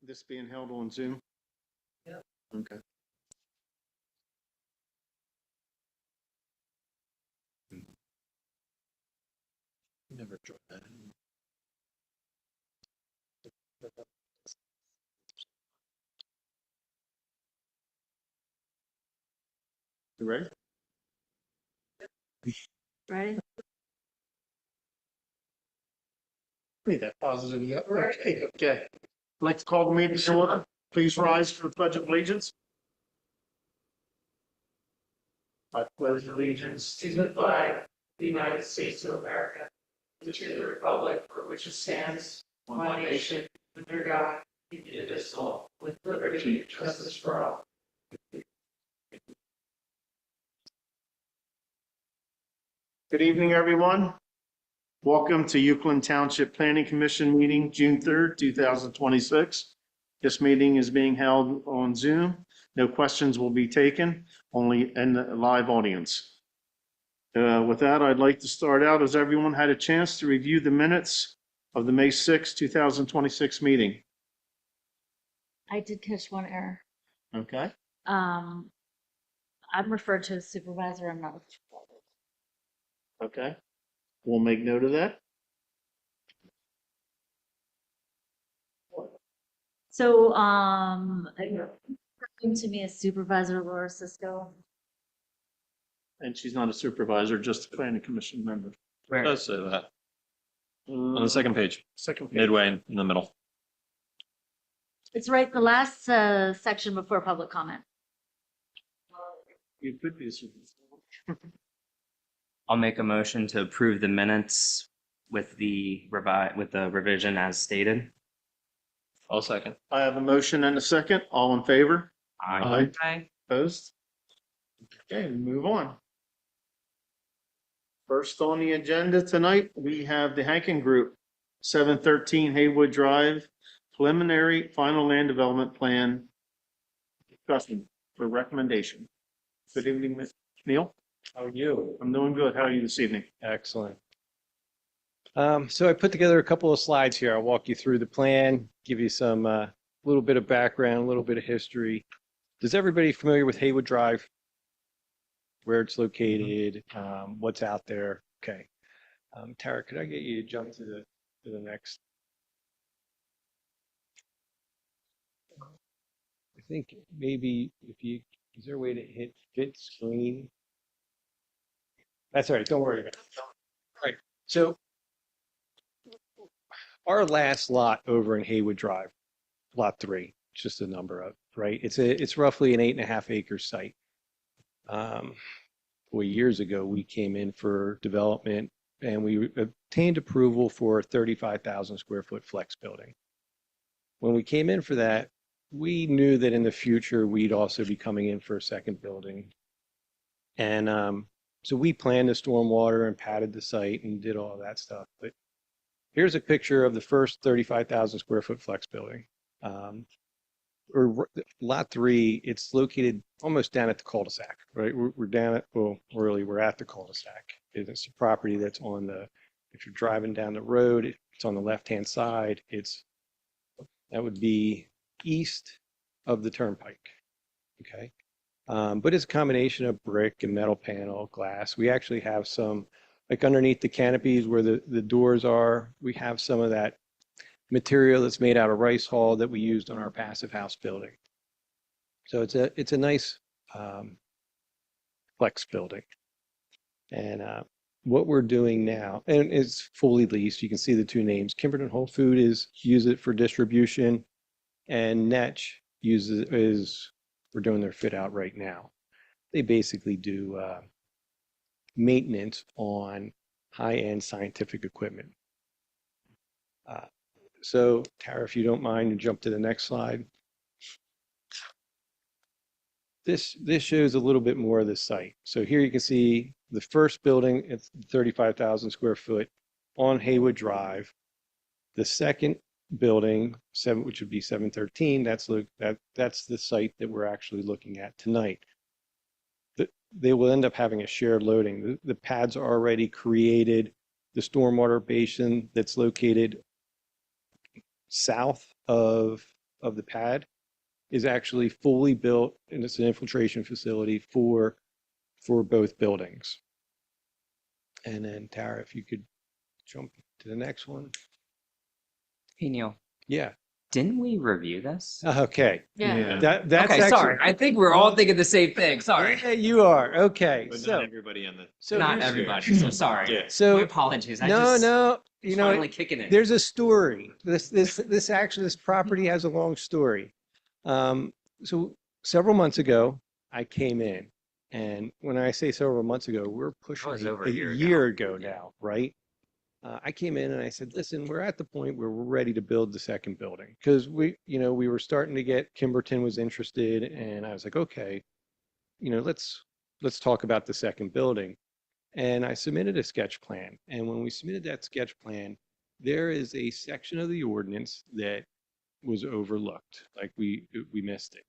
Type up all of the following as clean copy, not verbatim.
This being held on Zoom? Yeah. Okay. Never tried that. You ready? Ready? Need that positive, yeah. Okay. I'd like to call the meeting to order. Please rise for the pledge of allegiance. I pledge allegiance to the flag of the United States of America, and to the republic for which it stands, one nation, under God, indivisible, with liberty and justice for all. Good evening, everyone. Welcome to Euclid Township Planning Commission meeting, June 3rd, 2026. This meeting is being held on Zoom. No questions will be taken, only in the live audience. With that, I'd like to start out. Has everyone had a chance to review the minutes of the May 6th, 2026 meeting? I did catch one error. Okay. I'm referred to as supervisor. I'm not a supervisor. Okay. We'll make note of that. So, referring to me as Supervisor Laura Cisco. And she's not a supervisor, just a planning commission member. It does say that on the second page, Second page. midway in the middle. It's right, the last section before public comment. You could be a supervisor. I'll make a motion to approve the minutes with the revision as stated. I'll second. I have a motion and a second. All in favor? Aye. Opposed? Okay, we move on. First on the agenda tonight, we have the Hankin Group, 713 Haywood Drive, preliminary final land development plan discussion for recommendation. Good evening, Ms. Neil. How are you? I'm doing good. How are you this evening? Excellent. So I put together a couple of slides here. I'll walk you through the plan, give you some little bit of background, a little bit of history. Does everybody familiar with Haywood Drive? Where it's located, what's out there? Okay. Tara, could I get you to jump to the next? I think maybe is there a way to hit fit screen? That's all right. Don't worry about it. All right. So our last lot over in Haywood Drive, lot 3, it's just a number of, right? It's roughly an 8.5 acre site. 4 years ago, we came in for development and we obtained approval for a 35,000 square foot flex building. When we came in for that, we knew that in the future, we'd also be coming in for a second building. And so we planned the stormwater and padded the site and did all that stuff. But here's a picture of the first 35,000 square foot flex building. Or lot 3, it's located almost down at the cul-de-sac, right? We're down at, well, really, we're at the cul-de-sac. It's a property that's on the, if you're driving down the road, it's on the left-hand side. That would be east of the turnpike, okay? But it's a combination of brick and metal panel, glass. We actually have some, like underneath the canopies where the doors are, we have some of that material that's made out of rice hull that we used on our passive house building. So it's a nice flex building. And what we're doing now, and it's fully leased, you can see the two names. Kimberton Whole Food use it for distribution, and Netch we're doing their fit out right now. They basically do maintenance on high-end scientific equipment. So Tara, if you don't mind, and jump to the next slide. This shows a little bit more of the site. So here you can see the first building, it's 35,000 square foot on Haywood Drive. The second building, which would be 713, that's the site that we're actually looking at tonight. They will end up having a shared loading. The pads are already created. The stormwater basin that's located south of of the pad is actually fully built, and it's an infiltration facility for both buildings. And then Tara, if you could jump to the next one. Hey, Neil, Yeah. didn't we review this? Okay. Yeah. That's Okay, actually, sorry. I think we're all thinking the same thing. Sorry. Yeah, you are. Okay. But So, not everybody on the. so Not here's- everybody, so sorry. Yeah. So My apologies. I no, just no, you was know, finally kicking it. there's a story. This property has a long story. So several months ago, I came in, and when I say several months ago, we're pushing was a over a year ago. year ago now, right? I came in and I said, listen, we're at the point where we're ready to build the second building because we were starting to get, Kimberton was interested, and I was like, okay, let's talk about the second building. And I submitted a sketch plan. And when we submitted that sketch plan, there is a section of the ordinance that was overlooked, like we missed it.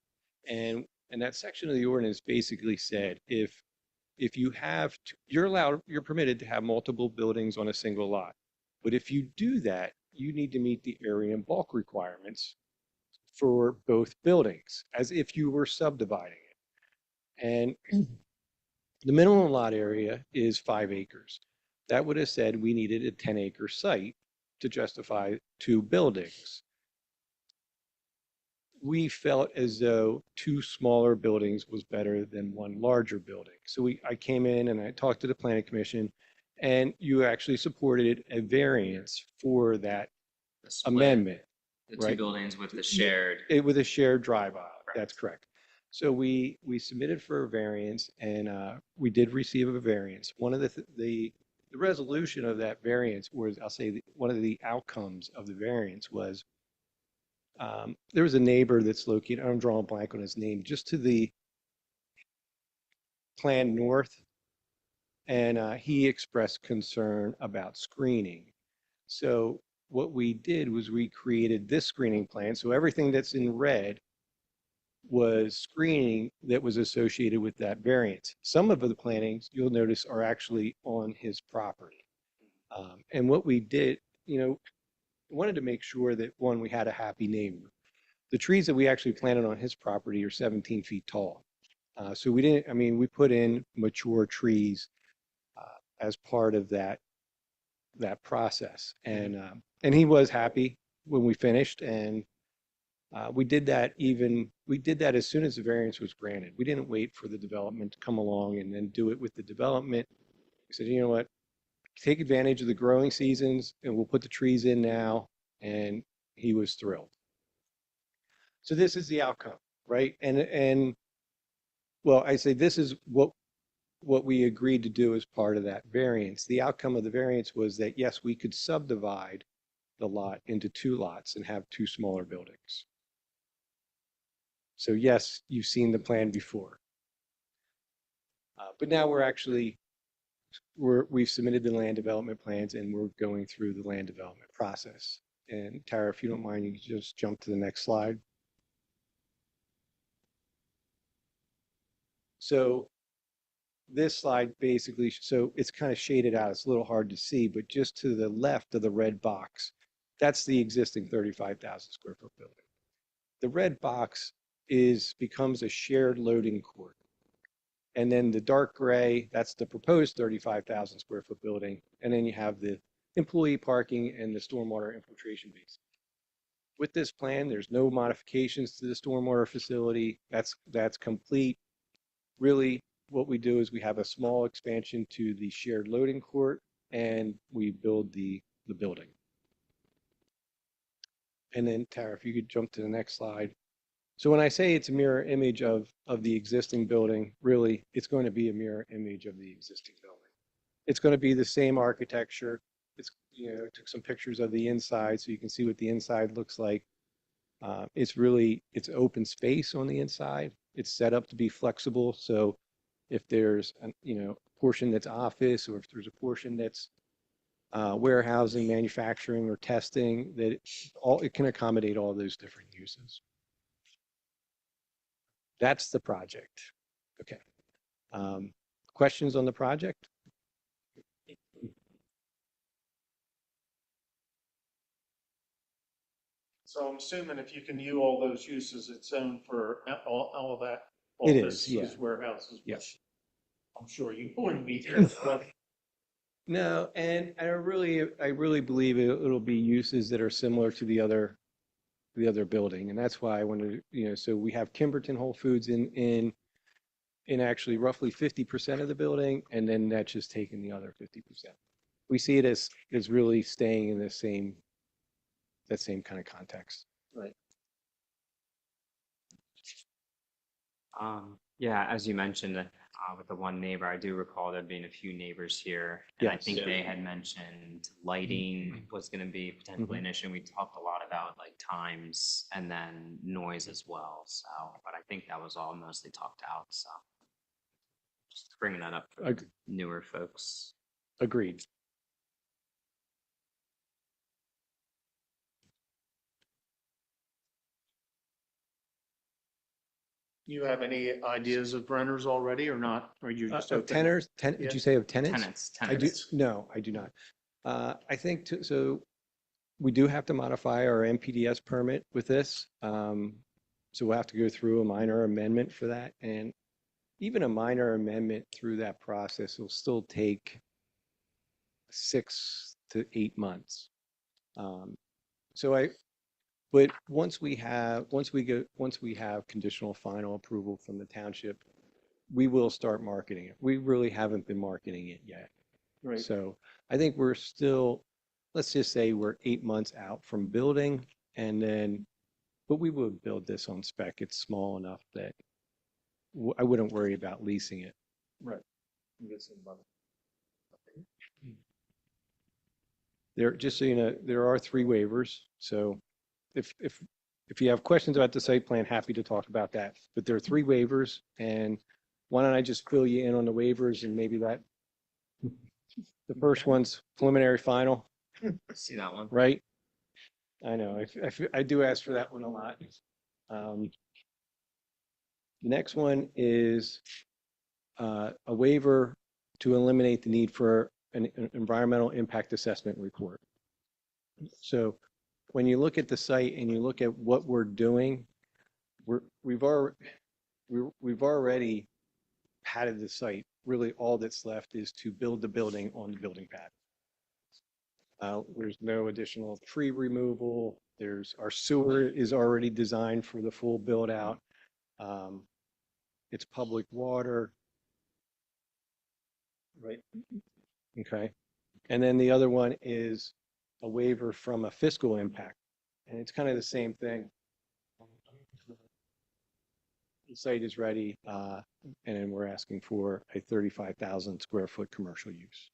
And that section of the ordinance basically said if you have you're permitted to have multiple buildings on a single lot. But if you do that, you need to meet the area and bulk requirements for both buildings as if you were subdividing it. And the minimum lot area is 5 acres. That would have said we needed a 10-acre site to justify 2 buildings. We felt as though 2 smaller buildings was better than 1 larger building. So I came in and I talked to the planning commission, and you actually supported a variance for that The split, amendment. the two right. buildings with the shared. With a shared drive aisle. Correct. That's correct. So we submitted for a variance, and we did receive a variance. One of the resolution of that variance was, I'll say, one of the outcomes of the variance was there was a neighbor that's located, I'm drawing a blank on his name, just to the plan north, and he expressed concern about screening. So what we did was we created this screening plan. So everything that's in red was screening that was associated with that variance. Some of the plantings, you'll notice, are actually on his property. And what we did, wanted to make sure that, one, we had a happy neighbor. The trees that we actually planted on his property are 17 feet tall. So we put in mature trees as part of that process. And he was happy when we finished, and we did that as soon as the variance was granted. We didn't wait for the development to come along and then do it with the development. We said, you know what, take advantage of the growing seasons and we'll put the trees in now. And he was thrilled. So this is the outcome, right? And well, I say this is what we agreed to do as part of that variance. The outcome of the variance was that, yes, we could subdivide the lot into 2 lots and have 2 smaller buildings. So yes, you've seen the plan before. But now we've submitted the land development plans, and we're going through the land development process. And Tara, if you don't mind, you can just jump to the next slide. So this slide basically, so it's kind of shaded out. It's a little hard to see, but just to the left of the red box, that's the existing 35,000 square foot building. The red box becomes a shared loading court. And then the dark gray, that's the proposed 35,000 square foot building. And then you have the employee parking and the stormwater infiltration basin. With this plan, there's no modifications to the stormwater facility. That's complete. Really, what we do is we have a small expansion to the shared loading court, and we build the building. And then Tara, if you could jump to the next slide. So when I say it's a mirror image of the existing building, really, it's going to be a mirror image of the existing building. It's going to be the same architecture. It's, took some pictures of the inside so you can see what the inside looks like. It's open space on the inside. It's set up to be flexible. So if there's a portion that's office, or if there's a portion that's warehousing, manufacturing, or testing, that it can accommodate all those different uses. That's the project. Okay. Questions on the project? So I'm assuming if you can view all those uses, it's zoned for all of that. It is, yeah. Offices, warehouses, Yeah. which I'm sure you wouldn't be here, but No, and I really believe it'll be uses that are similar to the other building. And that's why I wanted to, so we have Kimberton Whole Foods in actually roughly 50% of the building, and then that's just taking the other 50%. We see it as really staying in that same kind of context. Yeah, as you mentioned, with the one neighbor, I do recall there being a few neighbors here. And I Yes. think they had mentioned lighting was going to be potentially an issue. We talked a lot about like times and then noise as well. So, but I think that was all mostly talked out. So just bringing that up for Ag- newer folks. Agreed. you have any ideas of renters already or not? Or you just Of open? tenants, Yeah. did you say of tenants? Tenants, I do, tenants. no, I do not. I think, so we do have to modify our MPDS permit with this. So we'll have to go through a minor amendment for that. And even a minor amendment through that process will still take 6 to 8 months. But once we have conditional final approval from the township, we will start marketing it. We really haven't been marketing it yet. Right. So I think we're still, let's just say we're 8 months out from building, but we would build this on spec. It's small enough that I wouldn't worry about leasing it. Right. I'm guessing about it. Just so you know, there are 3 waivers. So if you have questions about the site plan, happy to talk about that. But there are 3 waivers, and why don't I just fill you in on the waivers, and maybe the first one's preliminary final, See that one? right? I know, I do ask for that one a lot. The next one is a waiver to eliminate the need for an environmental impact assessment report. So when you look at the site and you look at what we're doing, we've already padded the site. Really, all that's left is to build the building on the building pad. There's no additional tree removal. Our sewer is already designed for the full build out. It's public water. Right. Okay. And then the other one is a waiver from a fiscal impact. And it's kind of the same thing. The site is ready, and then we're asking for a 35,000 square foot commercial use.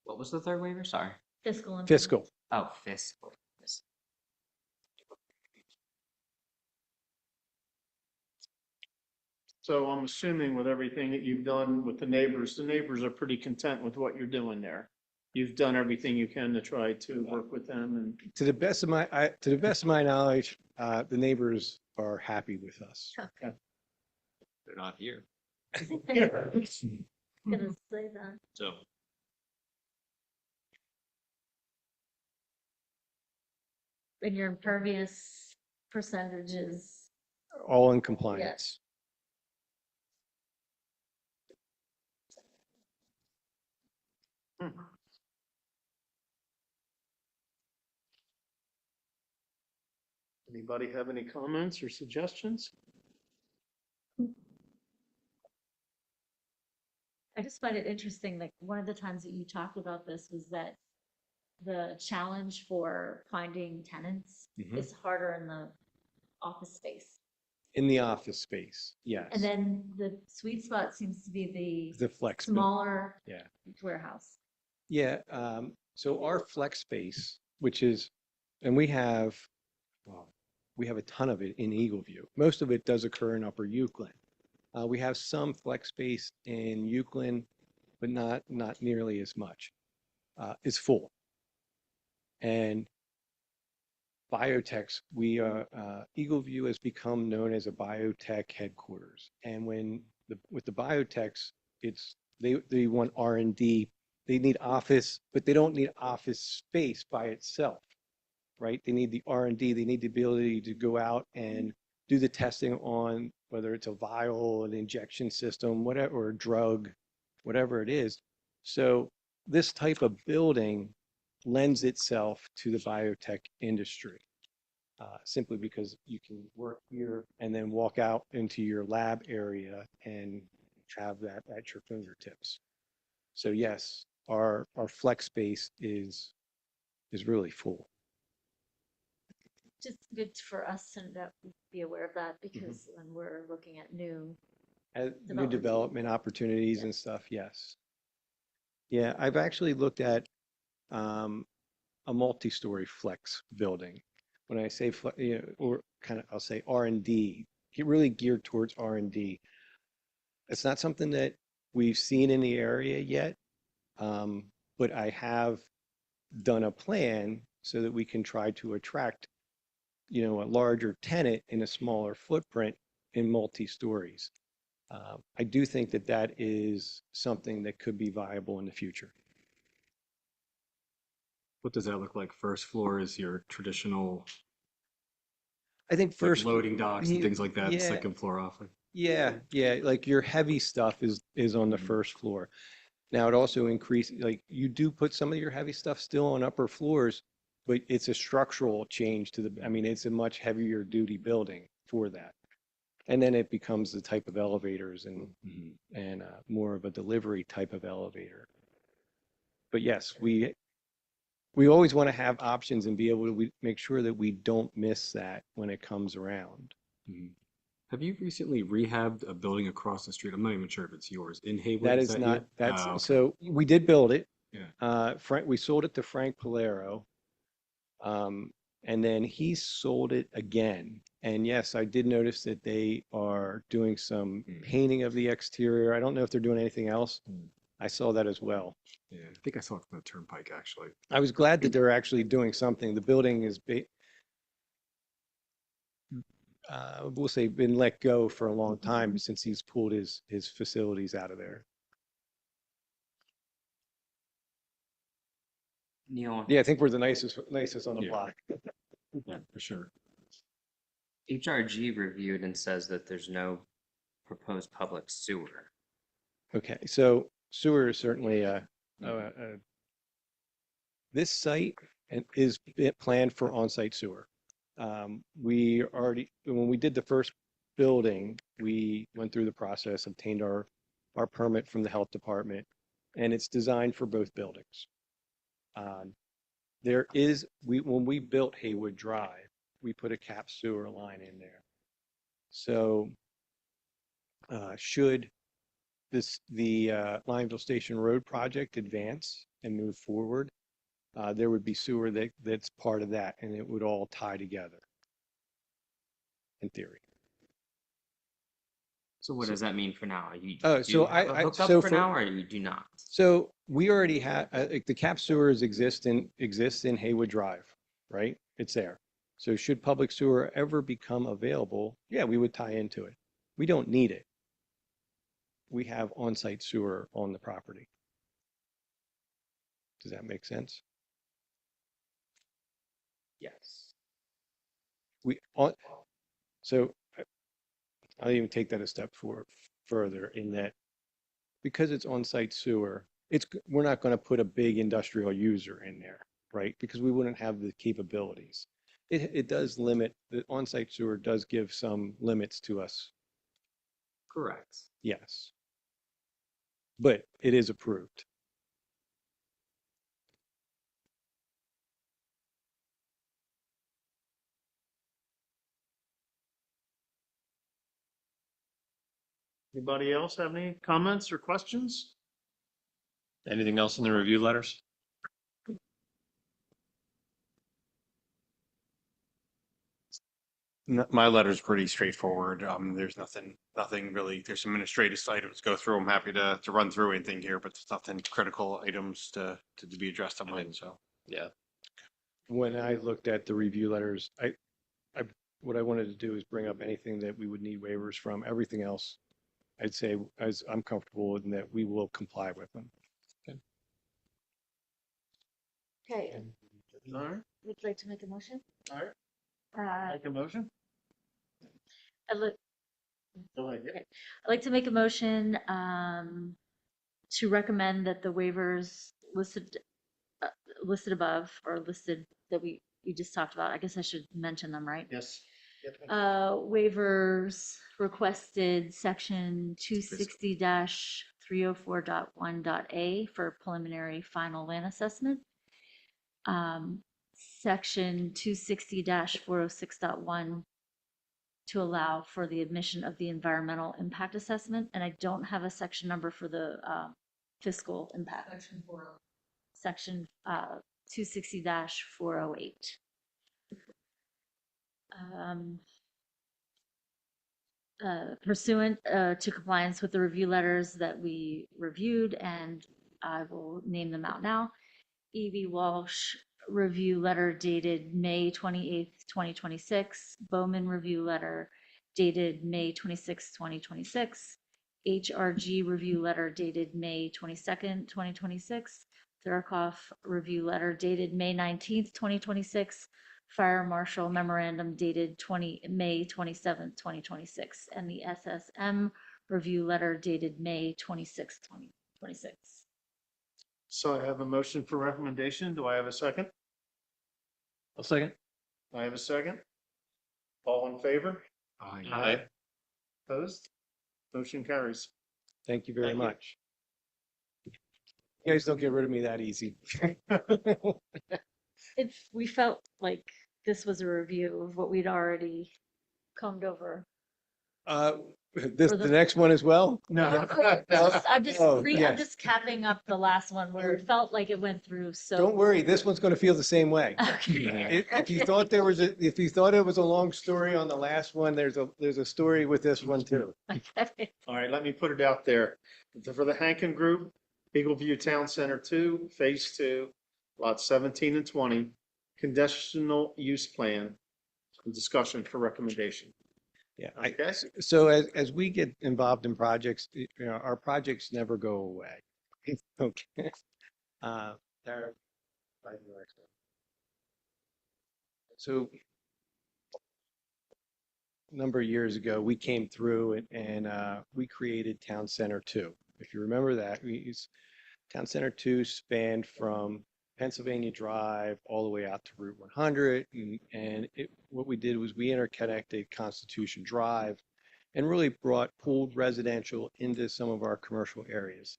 What was the third waiver? Sorry. Fiscal. impact. Fiscal. Oh, fiscal. So I'm assuming with everything that you've done with the neighbors are pretty content with what you're doing there. You've done everything you can to try to work with them and. To the best of my knowledge, the neighbors are happy with us. They're not here. Gonna say that. So And your impervious percentages. All in compliance. Anybody have any comments or suggestions? I just find it interesting, like, one of the times that you talked about this was that the challenge for finding tenants Mhm. is harder in the office space. In the office space, yes. And then the sweet spot seems to be The the flex. smaller Yeah. warehouse. Yeah, so our flex space, which is, and we have a ton of it in Eagleview. Most of it does occur in Upper Euclid. We have some flex space in Euclid, but not nearly as much. It's full. And biotechs, Eagleview has become known as a biotech headquarters. And with the biotechs, they want R&D. They need office, but they don't need office space by itself. right? They need the R&D, they need the ability to go out and do the testing on whether it's a vial, an injection system, whatever, or a drug, whatever it is. So this type of building lends itself to the biotech industry, simply because you can work here and then walk out into your lab area and have that at your fingertips. So yes, our flex space is really full. Just good for us to be aware of that because when we're looking at new, New Development. development opportunities Yeah. and stuff, yes. Yeah, I've actually looked at a multi-story flex building. When I say or kind of, I'll say R&D, get really geared towards R&D. It's not something that we've seen in the area yet, but I have done a plan so that we can try to attract, a larger tenant in a smaller footprint in multi-stories. I do think that that is something that could be viable in the future. What does that look like? First floor is your traditional I think like first, loading docks and ye- things like that. yeah. Second floor office. yeah, like your heavy stuff is on the first floor. Now it also increases, like you do put some of your heavy stuff still on upper floors, but it's a structural change to I mean, it's a much heavier duty building for that. And then it becomes the type of elevators and more of a delivery type of elevator. But yes, we always want to have options and be able to make sure that we don't miss that when it comes around. Have you recently rehabbed a building across the street? I'm not even sure if it's yours in Haywood. That is not, you? that's, Okay. so we did build it. Yeah. Frank, we sold it to Frank Polero. And then he sold it again. And yes, I did notice that they are doing some painting of the exterior. I don't know if they're doing anything else. I saw that as well. Yeah, I think I saw it from the turnpike actually. I was glad that they're actually doing something. The building is, we'll say, been let go for a long time since he's pulled his facilities out of there. Neil, Yeah, I think we're the nicest on the Yeah. block. Yeah, for sure. HRG reviewed and says that there's no proposed public sewer. Okay, so sewer is certainly this site is planned for on-site sewer. We already, when we did the first building, we went through the process, obtained our permit from the health department, and it's designed for both buildings. There is, when we built Haywood Drive, we put a cap sewer line in there. So should the Lineville Station Road project advance and move forward, there would be sewer that's part of that, and it would all tie together, in theory. So what does that mean for now? You Oh, do so have a I- hookup so for for- now, or you do not? So we already have, like the cap sewers exists in Haywood Drive, right? It's there. So should public sewer ever become available, yeah, we would tie into it. We don't need it. We have on-site sewer on the property. Does that make sense? Yes. So I'll even take that a step further in that because it's on-site sewer, we're not going to put a big industrial user in there, right? Because we wouldn't have the capabilities. It does limit, the on-site sewer does give some limits to us, Correct. yes. But it is approved. Anybody else have any comments or questions? Anything else in the review letters? My letter's pretty straightforward. There's nothing really, there's some administrative items to go through. I'm happy to run through anything here, but there's nothing critical items to be addressed on mine, so. Yeah. When I looked at the review letters, what I wanted to do is bring up anything that we would need waivers from. Everything else, I'd say, as I'm comfortable in that we will comply with them. okay, All right. would like to make a motion. All right, make a motion. I'd li- Go ahead. Okay. I'd like to make a motion to recommend that the waivers uh, listed above or listed that we just talked about. I guess I should mention them, right? Yes. Waivers requested section 260-304.1.a for preliminary final land assessment. Section 260-406.1 to allow for the admission of the environmental impact assessment, and I don't have a section number for the fiscal impact. Section 260-408. Pursuant to compliance with the review letters that we reviewed, and I will name them out now. E.V. Walsh review letter dated May 28th, 2026. Bowman review letter dated May 26th, 2026. HRG review letter dated May 22nd, 2026. Thurakoff review letter dated May 19th, 2026. Fire Marshal Memorandum dated May 27th, 2026, and the SSM review letter dated May 26th, 2026. So I have a motion for recommendation. Do I have a second? I'll second. I have a second. All in favor? Aye. Opposed? Motion carries. Thank you very Thank you. much. You guys don't get rid of me that easy. We felt like this was a review of what we'd already combed over. The the- next one as well? No. I'm just Oh, I'm yes. just capping up the last one where it felt like it went through so. Don't worry, this one's going to feel the same way. Okay. If you thought if you thought it was a long story on the last one, there's a story with this one too. Okay. All right, let me put it out there. For the Hankin Group, Eagle View Town Center 2, Phase 2, lots 17 and 20, conditional use plan, discussion for recommendation. Yeah. Okay? So as we get involved in projects, our projects never go away. Okay. Tara, slide to the next one. So a number of years ago, we came through and we created Town Center 2. If you remember that, Town Center 2 spanned from Pennsylvania Drive all the way out to Route 100. And what we did was we interconnected Constitution Drive and really brought pooled residential into some of our commercial areas.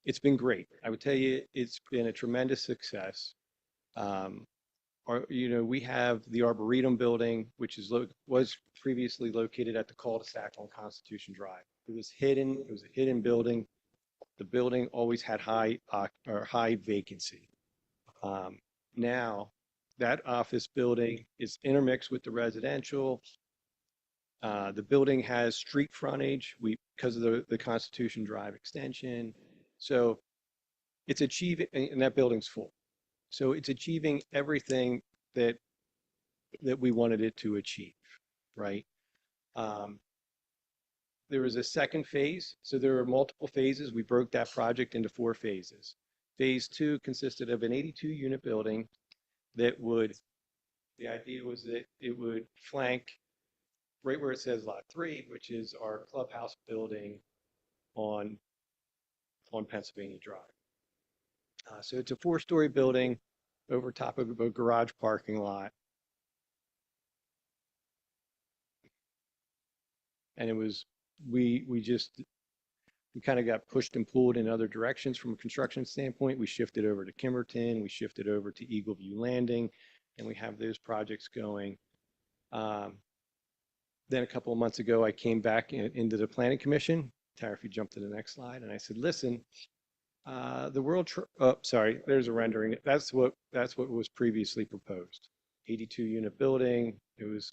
It's been great. I would tell you, it's been a tremendous success. We have the Arboretum building, which was previously located at the cul-de-sac on Constitution Drive. It was hidden. It was a hidden building. The building always had high vacancy. Now, that office building is intermixed with the residential. The building has street frontage because of the Constitution Drive extension. So it's achieving, and that building's full. So it's achieving everything that we wanted it to achieve, right? There was a second phase. So there were multiple phases. We broke that project into 4 phases. Phase 2 consisted of an 82-unit building the idea was that it would flank right where it says Lot 3, which is our clubhouse building on Pennsylvania Drive. So it's a 4-story building over top of a garage parking lot. And it was, we kind of got pushed and pulled in other directions from a construction standpoint. We shifted over to Kimberton, we shifted over to Eagle View Landing, and we have those projects going. Then a couple of months ago, I came back into the Planning Commission. Tara, if you jump to the next slide, and I said, listen, there's a rendering. That's what was previously proposed. 82-unit building. It was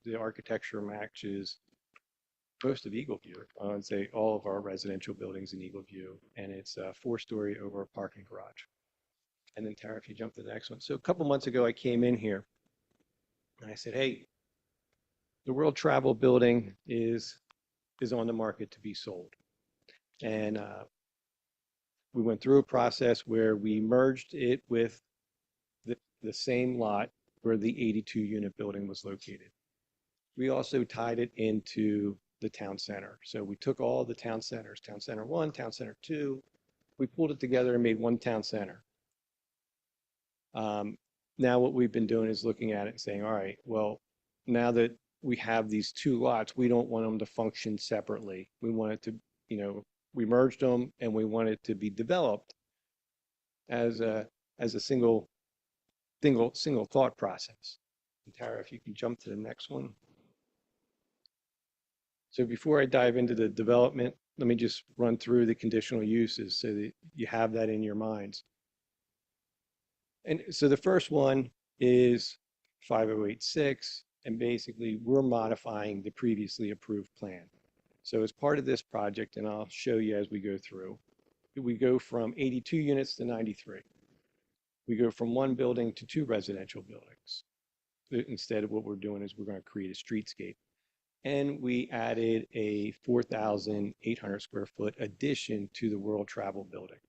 the architecture matches most of Eagle View. I would say all of our residential buildings in Eagle View, and it's a 4-story over a parking garage. And then Tara, if you jump to the next one. So a couple months ago, I came in here and I said, hey, the World Travel building is on the market to be sold. And we went through a process where we merged it with the same lot where the 82 unit building was located. We also tied it into the town center. So we took all the town centers, Town Center 1, Town Center 2, we pulled it together and made one town center. Now what we've been doing is looking at it and saying, all right, well, now that we have these two lots, we don't want them to function separately. We want it to, we merged them and we want it to be developed as a single thought process. And Tara, if you can jump to the next one. So before I dive into the development, let me just run through the conditional uses so that you have that in your minds. And so the first one is 5086, and basically we're modifying the previously approved plan. So as part of this project, and I'll show you as we go through, we go from 82 units to 93. We go from one building to two residential buildings. Instead of what we're doing is we're going to create a streetscape. And we added a 4,800 square foot addition to the World Travel building.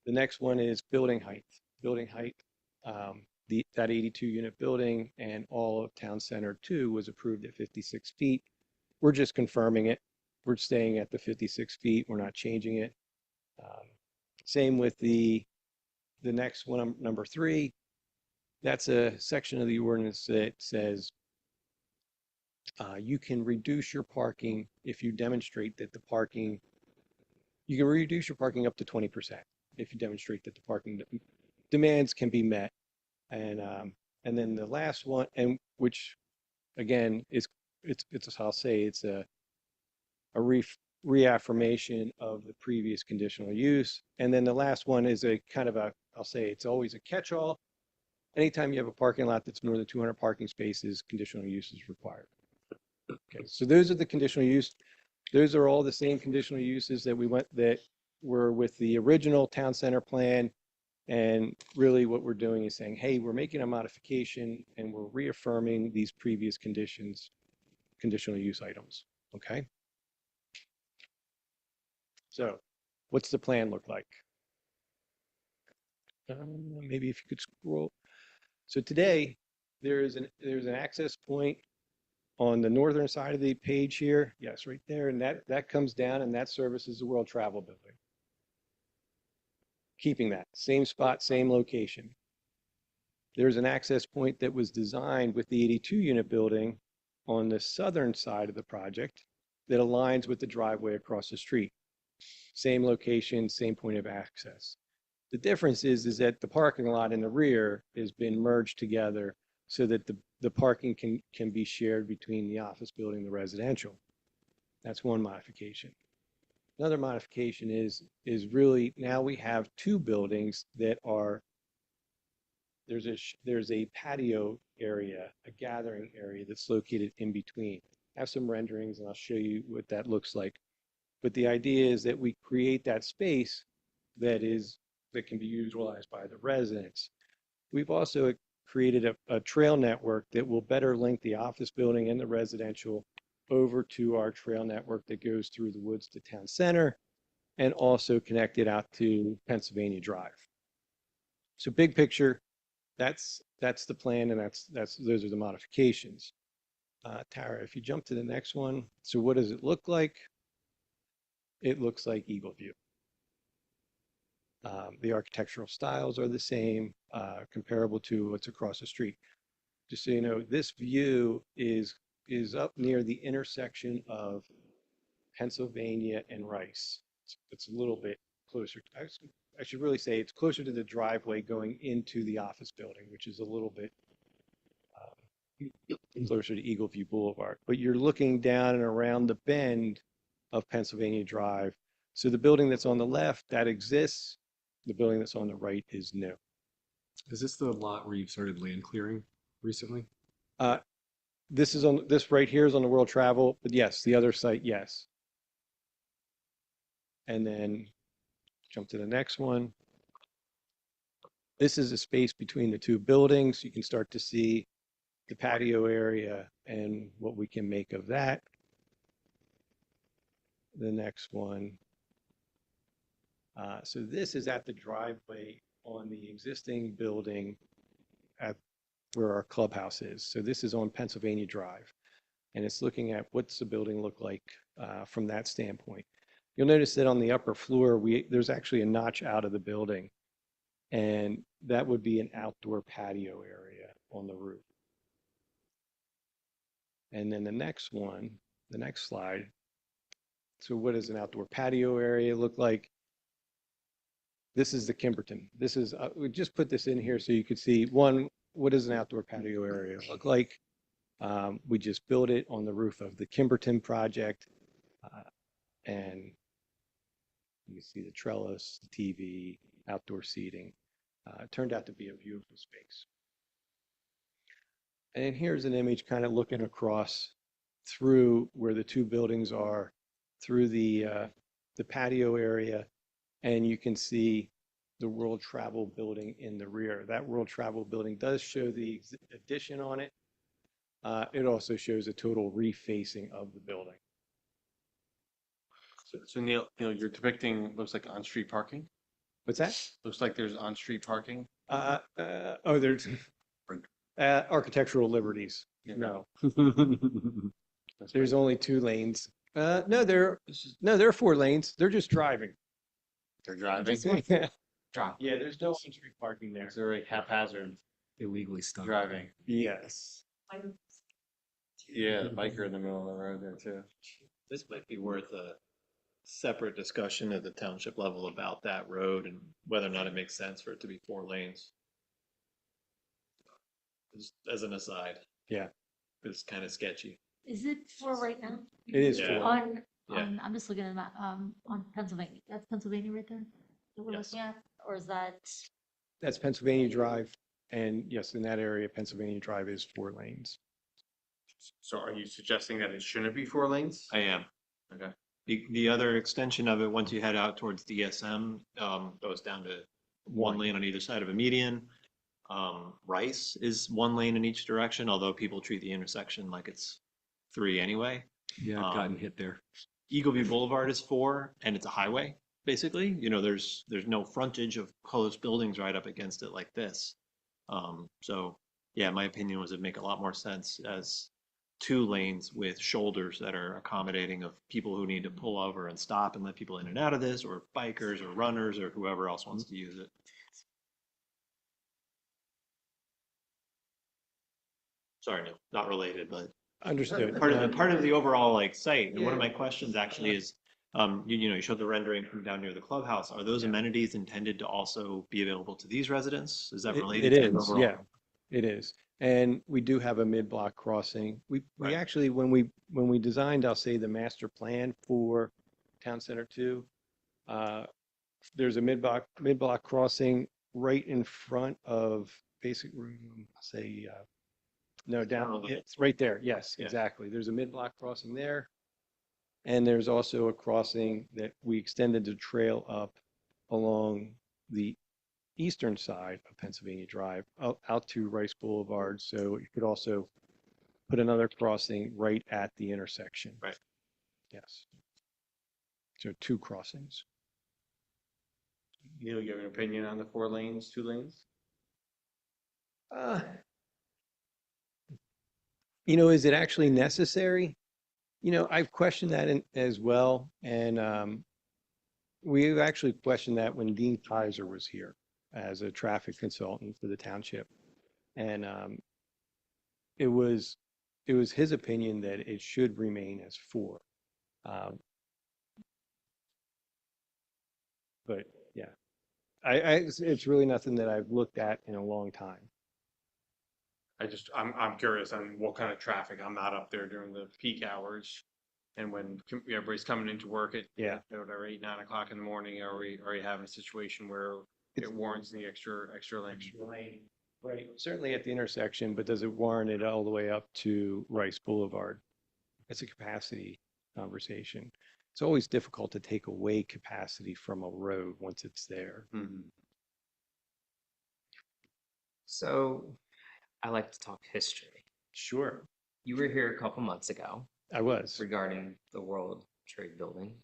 The next one is building height. Building height, that 82 unit building and all of Town Center 2 was approved at 56 feet. We're just confirming it. We're staying at the 56 feet. We're not changing it. Same with the next one, number 3. That's a section of the ordinance that says you can reduce your parking if you demonstrate that you can reduce your parking up to 20% if you demonstrate that the parking demands can be met. And then the last one, and which again I'll say it's a reaffirmation of the previous conditional use. And then the last one is a kind of I'll say it's always a catch-all. Anytime you have a parking lot that's more than 200 parking spaces, conditional use is required. Okay, so those are the conditional use. Those are all the same conditional uses that were with the original town center plan. And really what we're doing is saying, hey, we're making a modification and we're reaffirming these previous conditional use items. Okay. So what's the plan look like? Maybe if you could scroll. So today there's an access point on the northern side of the page here. Yes, right there. And that comes down and that services the World Travel building. Keeping that same spot, same location. There's an access point that was designed with the 82 unit building on the southern side of the project that aligns with the driveway across the street. Same location, same point of access. The difference is that the parking lot in the rear has been merged together so that the parking can be shared between the office building and the residential. That's one modification. Another modification is really now we have two buildings that are, there's a patio area, a gathering area that's located in between. I have some renderings and I'll show you what that looks like. But the idea is that we create that space that can be utilized by the residents. We've also created a trail network that will better link the office building and the residential over to our trail network that goes through the woods to town center and also connected out to Pennsylvania Drive. So big picture, that's the plan, and those are the modifications. Tara, if you jump to the next one. So what does it look like? It looks like Eagle View. The architectural styles are the same, comparable to what's across the street. Just so you know, this view is up near the intersection of Pennsylvania and Rice. It's a little bit closer. I should really say it's closer to the driveway going into the office building, which is a little bit closer to Eagle View Boulevard. But you're looking down and around the bend of Pennsylvania Drive. So the building that's on the left, that exists. The building that's on the right is new. Is this the lot where you've started land clearing recently? This right here is on the World Travel, but yes, the other site, yes. And then jump to the next one. This is a space between the two buildings. You can start to see the patio area and what we can make of that. The next one. So this is at the driveway on the existing building at where our clubhouse is. So this is on Pennsylvania Drive. And it's looking at what's the building look like from that standpoint. You'll notice that on the upper floor, there's actually a notch out of the building. And that would be an outdoor patio area on the roof. And then the next one, the next slide. So what does an outdoor patio area look like? This is the Kimberton. This is, we just put this in here so you could see, one, what does an outdoor patio area look like? We just built it on the roof of the Kimberton project. And you can see the trellis, the TV, outdoor seating. It turned out to be a beautiful space. And here's an image kind of looking across through where the two buildings are, through the patio area, and you can see the World Travel Building in the rear. That World Travel Building does show the addition on it. It also shows a total refacing of the building. So Neil, you're depicting, looks like on-street parking? What's that? Looks like there's on-street parking? There's architectural liberties. Yeah. No, That's there's only 2 lanes. No, there are 4 lanes. They're just driving. They're driving. Yeah, there's no on-street parking there. It's very haphazard Illegally stuck. driving. Yes. Yeah, the biker in the middle of the road there too. This might be worth a separate discussion at the township level about that road and whether or not it makes sense for it to be 4 lanes. Just as an aside. Yeah. It's kind of sketchy. Is it for right now? It is Yeah. 4. On, I'm just looking at the map, on Pennsylvania. That's Pennsylvania right there that we're Yes. looking at? Or is that, That's Pennsylvania Drive. And yes, in that area, Pennsylvania Drive is 4 lanes. So are you suggesting that it shouldn't be 4 lanes? I am. Okay. The other extension of it, once you head out towards DSM, goes down to 1 lane on either side of a median. Rice is 1 lane in each direction, although people treat the intersection like it's 3 anyway. Yeah, I've gotten hit there. Eagle View Boulevard is 4 and it's a highway, basically. There's no frontage of closed buildings right up against it like this. So yeah, my opinion was it'd make a lot more sense as 2 lanes with shoulders that are accommodating of people who need to pull over and stop and let people in and out of this, or bikers or runners or whoever else wants to use it. Sorry, no, not related, but Understood. part of the overall like site. And one of my questions actually is, you showed the rendering from down near the clubhouse. Are those amenities intended to also be available to these residents? Is that related? It to the is, overall? yeah, it is. And we do have a mid-block crossing. We Right. actually, when we designed, I'll say, the master plan for Town Center 2, there's a mid-block crossing right in front of basic room, I'll say, no, down, it's right there. Yes, Yeah. exactly. There's a mid-block crossing there. And there's also a crossing that we extended the trail up along the eastern side of Pennsylvania Drive out to Rice Boulevard. So you could also put another crossing right at the intersection. Right. Yes. So 2 crossings. Neil, you have an opinion on the 4 lanes, 2 lanes? Is it actually necessary? I've questioned that as well. And we've actually questioned that when Dean Kaiser was here as a traffic consultant for the township. And it was his opinion that it should remain as 4. But yeah, it's really nothing that I've looked at in a long time. I'm curious on what kind of traffic. I'm not up there during the peak hours. And when everybody's coming into work at, Yeah. whatever, 8, 9 o'clock in the morning, are you having a situation where it warrants the extra lane? Right, certainly at the intersection, but does it warrant it all the way up to Rice Boulevard? It's a capacity conversation. It's always difficult to take away capacity from a road once it's there. Mhm. So I like to talk history. Sure. You were here a couple months ago I was. regarding the World Trade Building.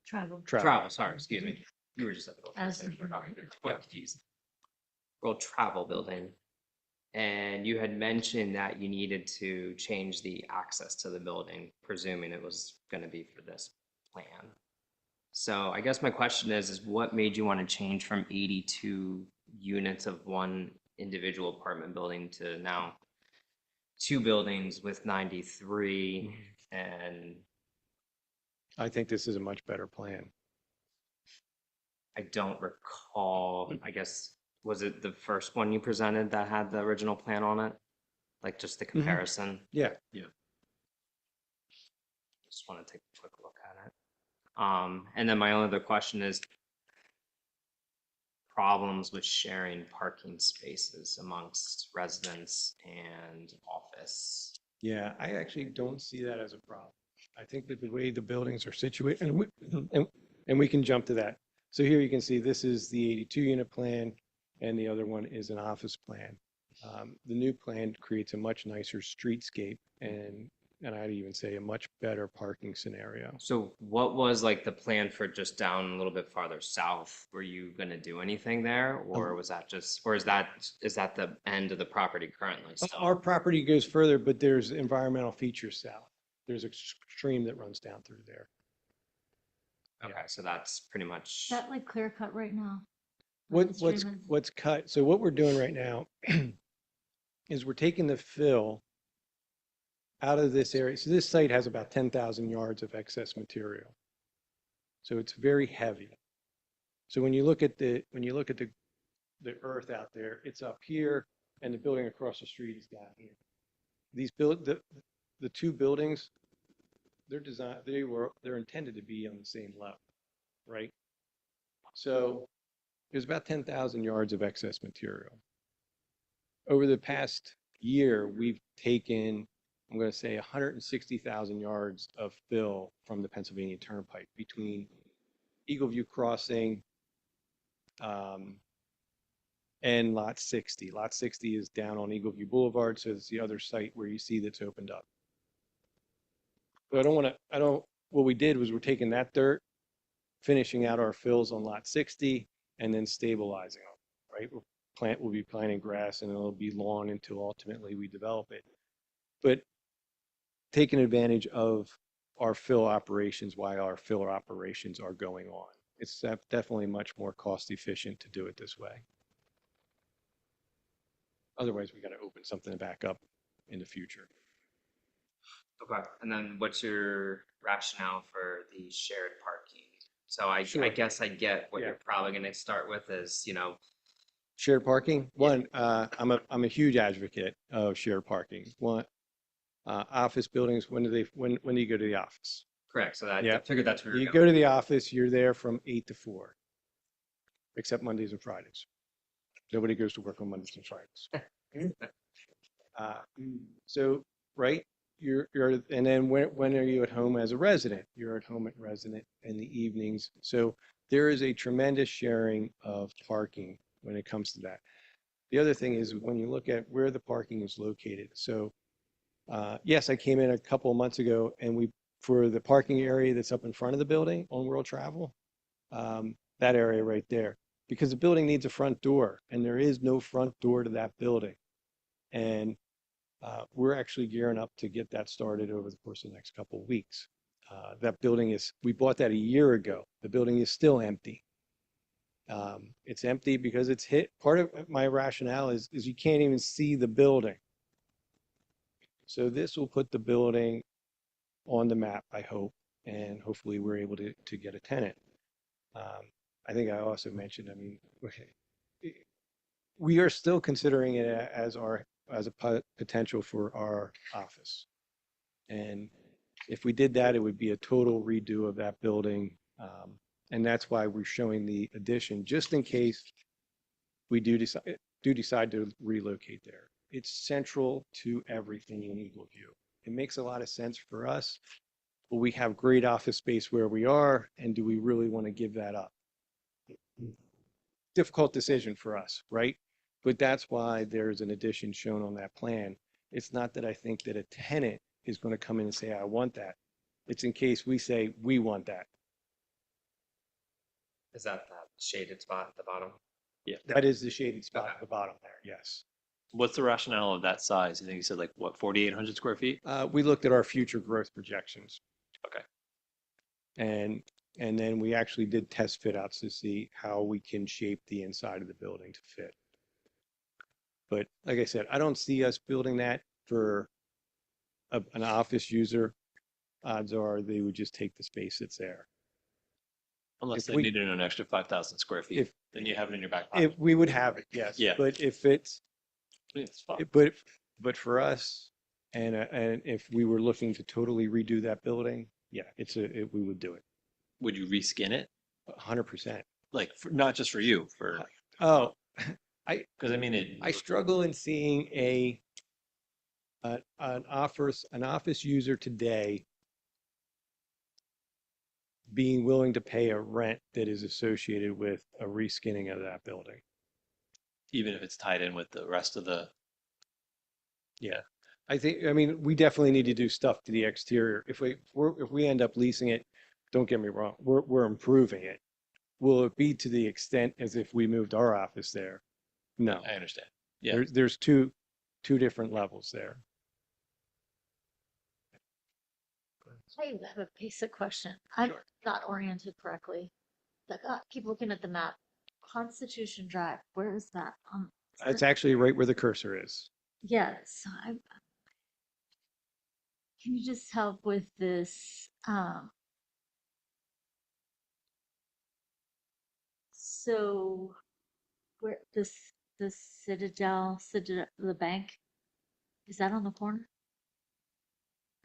travel? Travel, sorry, excuse me. You were just at the. I was- Quite confused. World Travel Building. And you had mentioned that you needed to change the access to the building, presuming it was gonna be for this plan. So I guess my question is what made you want to change from 82 units of one individual apartment building to now two buildings with 93? And I think this is a much better plan. I don't recall, I guess, was it the first one you presented that had the original plan on it? Like just the comparison? Yeah. Just want to take a quick look at it. And then my only other question is problems with sharing parking spaces amongst residents and office. Yeah, I actually don't see that as a problem. I think that the way the buildings are situated, and we can jump to that. So here you can see this is the 82 unit plan and the other one is an office plan. The new plan creates a much nicer streetscape and I'd even say a much better parking scenario. So what was like the plan for just down a little bit farther south? Were you gonna do anything there, or was that just, or is that the end of the property currently still? Our property goes further, but there's environmental features south. There's a stream that runs down through there. Okay, so that's pretty much, Is that like clear cut right now? Where the stream is? What's cut, so what we're doing right now is we're taking the fill out of this area. So this site has about 10,000 yards of excess material. So it's very heavy. So when you look at the earth out there, it's up here and the building across the street is down here. The two buildings, they're intended to be on the same level, right? So there's about 10,000 yards of excess material. Over the past year, we've taken, I'm going to say 160,000 yards of fill from the Pennsylvania Turnpike between Eagle View Crossing and Lot 60. Lot 60 is down on Eagle View Boulevard, so it's the other site where you see that's opened up. But what we did was we're taking that dirt, finishing out our fills on Lot 60, and then stabilizing them, right? We'll be planting grass and it'll be lawn until ultimately we develop it. But taking advantage of our fill operations while our filler operations are going on. It's definitely much more cost efficient to do it this way. Otherwise, we got to open something back up in the future. okay, and then what's your rationale for the shared parking? So I Sure. guess I get what Yeah. you're probably gonna start with is, Shared parking. One, I'm a huge advocate of shared parking. One, office buildings. When do you go to the office? correct, so I Yeah. figured that's where You you're go going. to the office, you're there from 8 to 4, except Mondays and Fridays. Nobody goes to work on Mondays and Fridays. So, right, and then when are you at home as a resident? You're at home at resident in the evenings. So there is a tremendous sharing of parking when it comes to that. The other thing is when you look at where the parking is located. So, yes, I came in a couple of months ago and for the parking area that's up in front of the building on World Travel, that area right there, because the building needs a front door and there is no front door to that building. And we're actually gearing up to get that started over the course of the next couple of weeks. That building we bought that a year ago. The building is still empty. It's empty because it's hit. Part of my rationale is you can't even see the building. So this will put the building on the map, I hope, and hopefully we're able to get a tenant. I think I also mentioned, I mean, we are still considering it as a potential for our office. And if we did that, it would be a total redo of that building. And that's why we're showing the addition, just in case we do decide to relocate there. It's central to everything in Eagle View. It makes a lot of sense for us, but we have great office space where we are, and do we really want to give that up? Difficult decision for us, right? But that's why there's an addition shown on that plan. It's not that I think that a tenant is going to come in and say, I want that. It's in case we say, we want that. Is that shaded spot at the bottom? That is the shaded spot at the bottom there, yes. What's the rationale of that size? I think you said like, what, 4,800 square feet? We looked at our future growth projections. Okay. And then we actually did test fit outs to see how we can shape the inside of the building to fit. But like I said, I don't see us building that for an office user. Odds are they would just take the space that's there. Unless If they we- needed an extra 5,000 square feet, If, then you have it in your back pocket. if we would have it, yes. Yeah. But if it's, It's fine. but for us, and if we were looking to totally redo that building, yeah, we would do it. Would you reskin it? 100%. Like, not just for you, for, Oh, because I mean, it. I struggle in seeing an office user today being willing to pay a rent that is associated with a reskinning of that building. Even if it's tied in with the rest of the, I mean, we definitely need to do stuff to the exterior. If we end up leasing it, don't get me wrong, we're improving it. Will it be to the extent as if we moved our office there? No. I understand. Yeah. There's two different levels there. I have a basic question. I'm not oriented correctly. Like, keep looking at the map. Constitution Drive, where is that? It's actually right where the cursor is. Yes, can you just help with this? So where the Citadel, the bank, is that on the corner?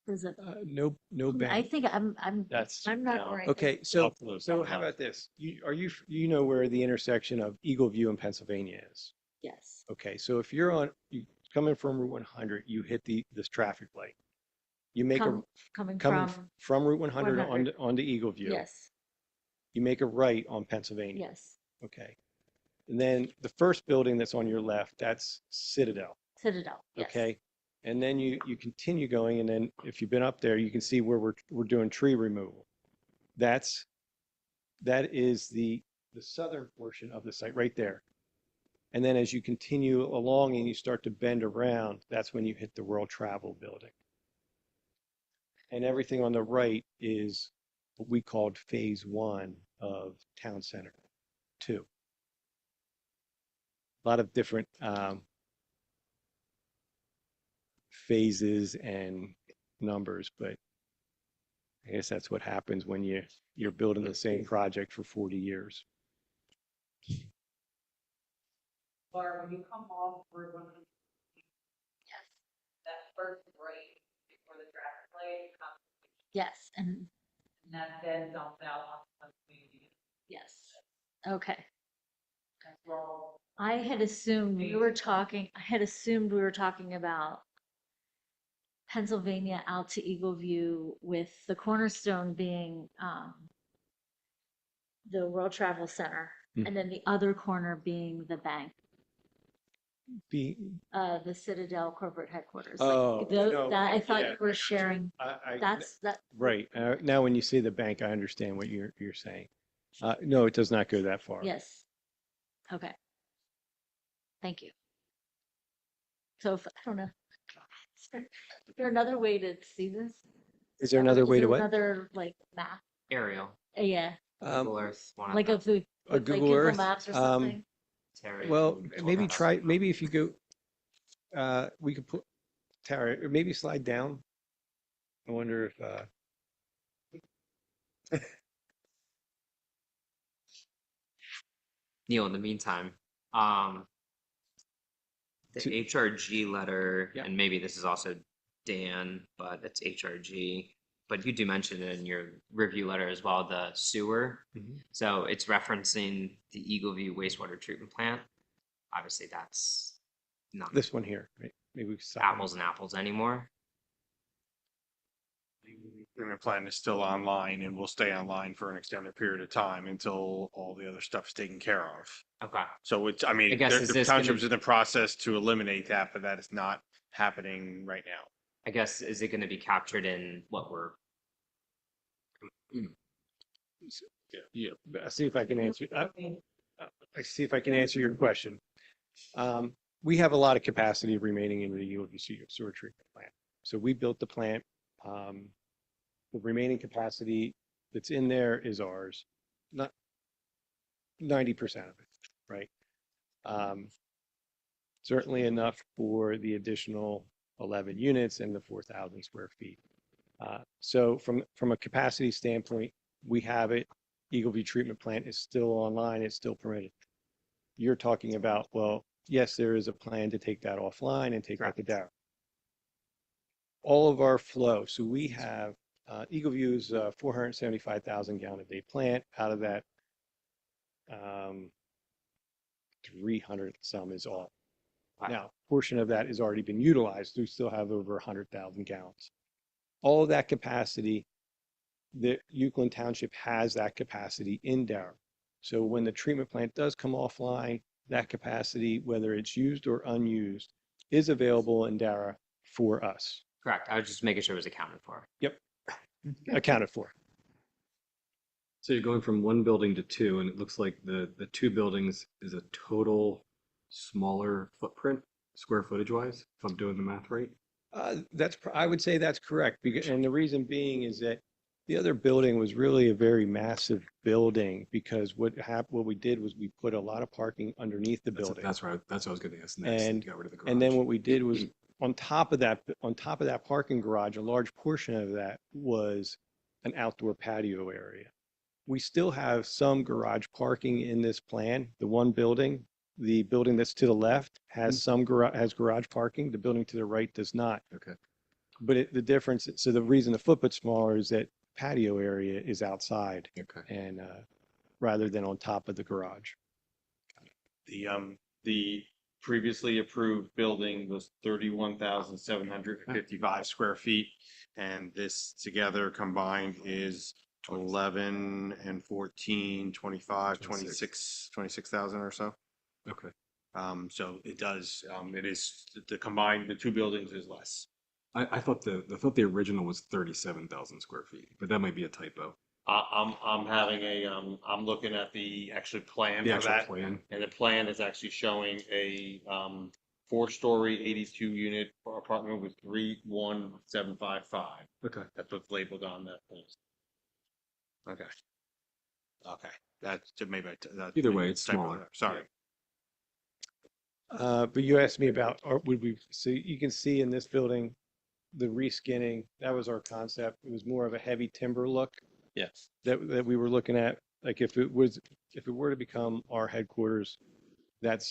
Or is it? No I bank. think I'm That's. not no. oriented. Okay, so Off the- so how about this? You know where the intersection of Eagle View and Pennsylvania is? Yes. Okay, so if you coming from Route 100, you hit this traffic light. You make Coming coming from, Route 100 100. onto Eagle View. yes, You make a right on Pennsylvania. yes, Okay. And then the first building that's on your left, that's Citadel. Citadel, yes. Okay. And then you continue going, and then if you've been up there, you can see where we're doing tree removal. That is the southern portion of the site right there. And then as you continue along and you start to bend around, that's when you hit the World Travel Building. And everything on the right is what we called phase 1 of Town Center 2. A lot of different phases and numbers, but I guess that's what happens when you're building the same project for 40 years. Or when you come off Route 100, Yes, that first right before the traffic light, yes, and and that then dumps out on Pennsylvania. yes, okay. That's where all I had assumed we were talking about Pennsylvania out to Eagle View, with the cornerstone being the World Travel Center, and then the other corner being the bank, The Citadel corporate headquarters. Oh, no, I thought yeah. you were sharing, that's, right. Now, when you say the bank, I understand what you're saying. No, it does not go that far. yes. Okay. Thank you. So I don't know. Is there another way to see this? Is there another way to what? Another like map? Aerial, Yeah, Google Earth, one of like them. if we A put, like, Google Earth? Maps or something? Terry, Well, Google maybe Earth. maybe if you go, we could put, Tara, or maybe slide down. I wonder if, Neil, in the meantime, the To- HRG letter, Yeah. and maybe this is also Dan, but it's HRG. But you do mention it in your review letter as well, the sewer. Mhm. So it's referencing the Eagle View wastewater treatment plant. Obviously, that's not this one here, right? Maybe we could stop. apples and apples anymore. The plan is still online and will stay online for an extended period of time until all the other stuff's taken care of. Okay. So it's, I mean, I guess, is the this gonna- township's in the process to eliminate that, but that is not happening right now. I guess, is it going to be captured in what we're, Yeah, see if I can answer. I see if I can answer your question. We have a lot of capacity remaining in the ULDC sewer treatment plant. So we built the plant. The remaining capacity that's in there is ours, not 90% of it, right? Certainly enough for the additional 11 units and the 4,000 square feet. So from a capacity standpoint, we have it. Eagle View Treatment Plant is still online, it's still permitted. You're talking about, well, yes, there is a plan to take that offline and take that to Darrow. All of our flow, so we have, Eagle View is a 475,000 gallon a day plant. Out of that, 300 some is all. Now, portion of that has already been utilized. We still have over 100,000 gallons. All of that capacity, the Euclid Township has that capacity in Darrow. So when the treatment plant does come offline, that capacity, whether it's used or unused, is available in Darrow for us. Correct. I was just making sure it was accounted for. Accounted for. So you're going from one building to two, and it looks like the two buildings is a total smaller footprint, square footage wise, if I'm doing the math right. I would say that's correct. And the reason being is that the other building was really a very massive building because what we did was we put a lot of parking underneath the building. That's what I was going to ask next. And- Got rid of the garage. And then what we did was on top of that parking garage, a large portion of that was an outdoor patio area. We still have some garage parking in this plan. The one building, the building that's to the left has some garage parking. The building to the right does not. Okay. But the difference, so the reason the footprint's smaller is that patio area is outside Okay. and rather than on top of the garage. The previously approved building was 31,755 square feet. And this together combined is 11 and 14, 25, 26,000 or so. Okay. So it is the two buildings is less. I thought the original was 37,000 square feet, but that might be a typo. I'm looking at the actual plan The for actual that. plan. And the plan is actually showing a 4-story, 82 unit apartment with 31755. Okay. That's what's labeled on that place. Okay. That's maybe Either way, it's typo smaller. there. Sorry. But you asked me about, so you can see in this building, the reskinning, that was our concept. It was more of a heavy timber look Yes. that we were looking at. Like if it were to become our headquarters, that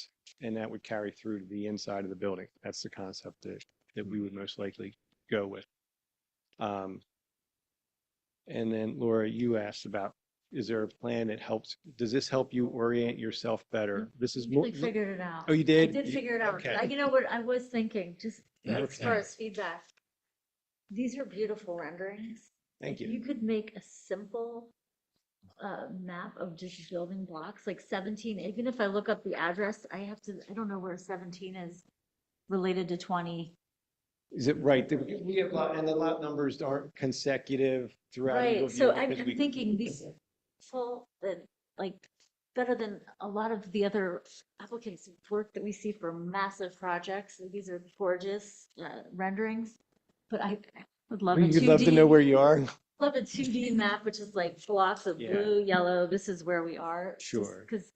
would carry through to the inside of the building. That's the concept that we would most likely go with. And then Laura, you asked about, is there a plan that does this help you orient yourself better? This is more. I figured it out. Oh, you I did? did figure it out. Okay. You know what I was thinking, just as Okay. far as feedback. These are beautiful renderings. Thank If you. you could make a simple map of just building blocks, like 17, even if I look up the address, I don't know where 17 is related to 20. Is it right? We have and the lot numbers aren't consecutive throughout. Eagle Right, so View I'm because we- thinking these full, like, better than a lot of the other applicants' work that we see for massive projects. These are gorgeous renderings, but I would love a You'd love to know 2D, where you are. love a 2D map, which is like blocks of Yeah. blue, yellow, this is where we are. Sure. Because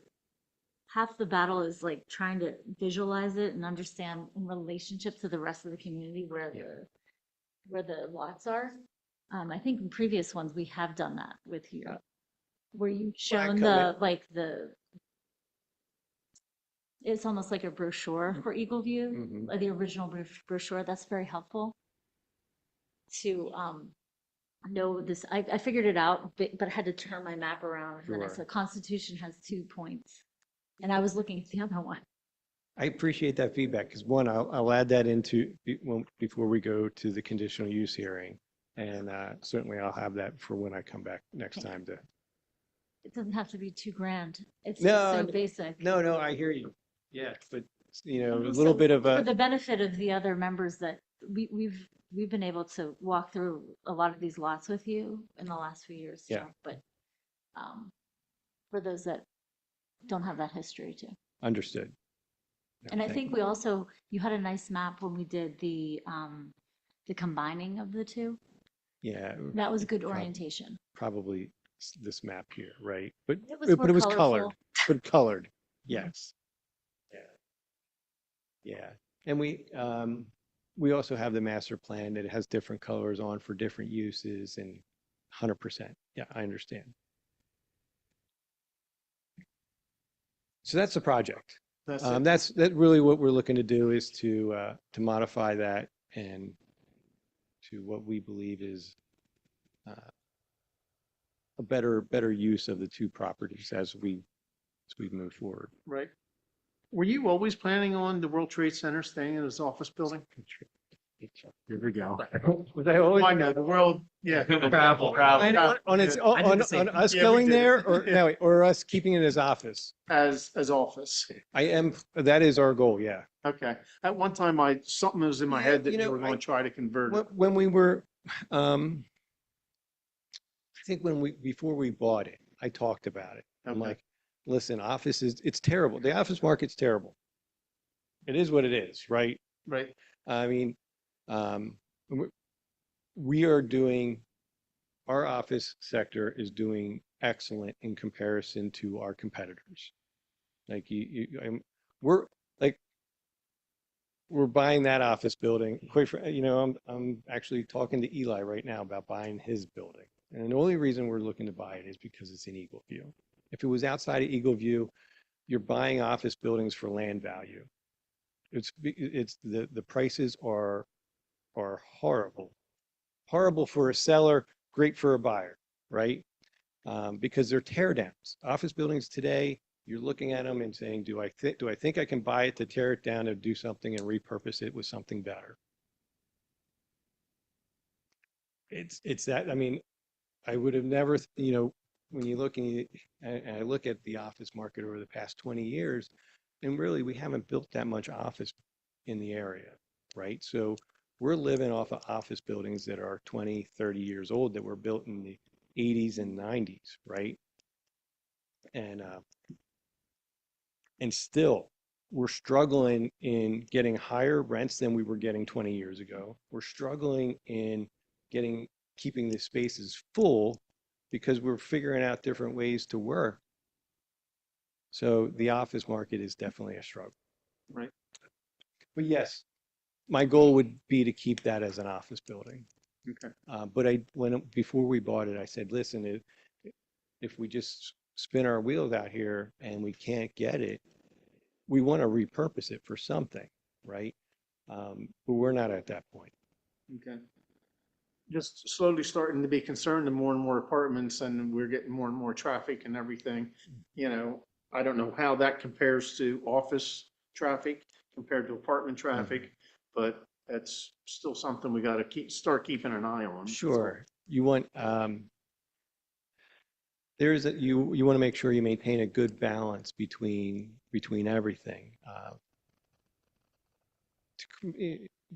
half the battle is like trying to visualize it and understand in relationship to the rest of the community where the lots are. I think in previous ones, we have done that with you. Where you've shown it's almost like a brochure for Eagle View, Mhm. the original brochure. That's very helpful to know this. I figured it out, but I had to turn my map around. And then I Sure. said Constitution has 2 points. And I was looking at the other one. I appreciate that feedback because one, I'll add that into before we go to the conditional use hearing. And certainly I'll have that for when I come back next time to. It doesn't have to be too grand. It's No, just so basic. No, I hear you. Yeah, but a Also, little bit of For a, the benefit of the other members that we've been able to walk through a lot of these lots with you in the last few years. Yeah. So, but for those that don't have that history too. Understood. And I Okay. think we also, you had a nice map when we did the combining of the two. Yeah. That was good Prob- orientation. Probably this map here, right? But It was more but it was colored, colorful. but colored. Yes. Yeah. Yeah. And we also have the master plan that has different colors on for different uses and 100%. Yeah, I understand. So that's the project. That's it. That really what we're looking to do is to modify that and to what we believe is a better use of the two properties as we move forward. Right. Were you always planning on the World Trade Center staying in this office building? Here we go. Was I always Oh, I know, the world, yeah. Travel. on its Yeah. on the same. us Yeah, we going did. there or Yeah. no, or us keeping it as office? As office. That is our goal, yeah. Okay. At one time, something was in my Yeah, head that you you know, were going I- to try to convert it. When we were, I think before we bought it, I talked about it. I'm Okay. like, listen, it's terrible. The office market's terrible. It is what it is, right? Right. I mean, we are doing, our office sector is doing excellent in comparison to our competitors. Like we're like, we're buying that office building. I'm actually talking to Eli right now about buying his building. And the only reason we're looking to buy it is because it's in Eagle View. If it was outside of Eagle View, you're buying office buildings for land value. It's the prices are horrible. Horrible for a seller, great for a buyer, right? Because they're tear downs. Office buildings today, you're looking at them and saying, do I think I can buy it to tear it down and do something and repurpose it with something better? It's that, I mean, I would have never, when you look and I look at the office market over the past 20 years, and really we haven't built that much office in the area, right? So we're living off of office buildings that are 20, 30 years old that were built in the 80s and 90s, right? And still, we're struggling in getting higher rents than we were getting 20 years ago. We're struggling in keeping the spaces full because we're figuring out different ways to work. So the office market is definitely a struggle. Right. But yes, my goal would be to keep that as an office building. Okay. But before we bought it, I said, listen, if we just spin our wheels out here and we can't get it, we want to repurpose it for something, right? But we're not at that point. Okay. Just slowly starting to be concerned in more and more apartments and we're getting more and more traffic and everything. I don't know how that compares to office traffic compared to apartment traffic, but that's still something we got to start keeping an eye on. Sure. You want, you want to make sure you maintain a good balance between everything.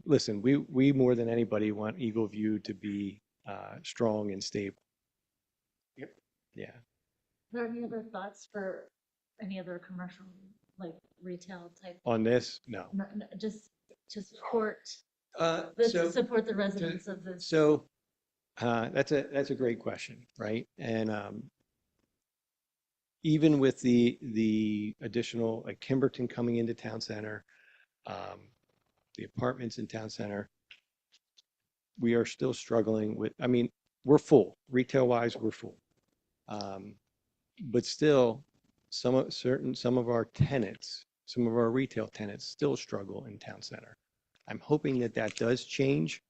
Listen, we more than anybody want Eagle View to be strong and stable. Yep. Yeah. Are there any other thoughts for any other commercial, like retail type? On this, no. Just to support, So support the residents of this. So that's a great question, right? And even with the additional, like Kimberton coming into town center, the apartments in town center, we are still struggling with, I mean, we're full, retail wise, we're full. But still, some of our tenants, some of our retail tenants still struggle in town center. I'm hoping that does change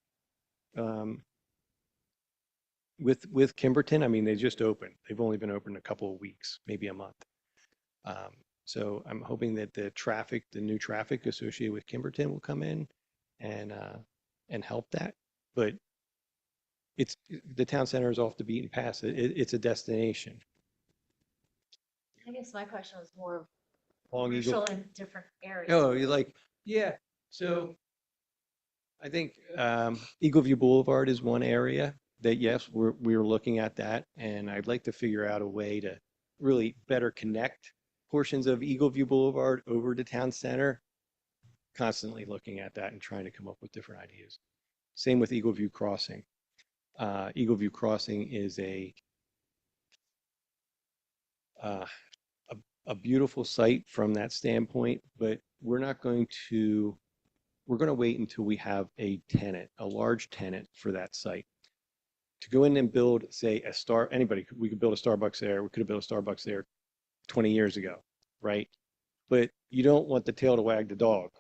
with Kimberton. I mean, they just opened. They've only been open a couple of weeks, maybe a month. So I'm hoping that the new traffic associated with Kimberton will come in and help that. But the town center is off the beaten path. It's a destination. I guess my question was more of Long Eagle. commercial in different areas. Oh, you're like, yeah. So I think Eagle View Boulevard is one area that, yes, we're looking at that. And I'd like to figure out a way to really better connect portions of Eagle View Boulevard over to Town Center, constantly looking at that and trying to come up with different ideas. Same with Eagle View Crossing. Eagle View Crossing is uh, a beautiful site from that standpoint, but we're going to wait until we have a tenant, a large tenant for that site. To go in and build, say, we could build a Starbucks there, we could have built a Starbucks there 20 years ago, right? But you don't want the tail to wag the dog.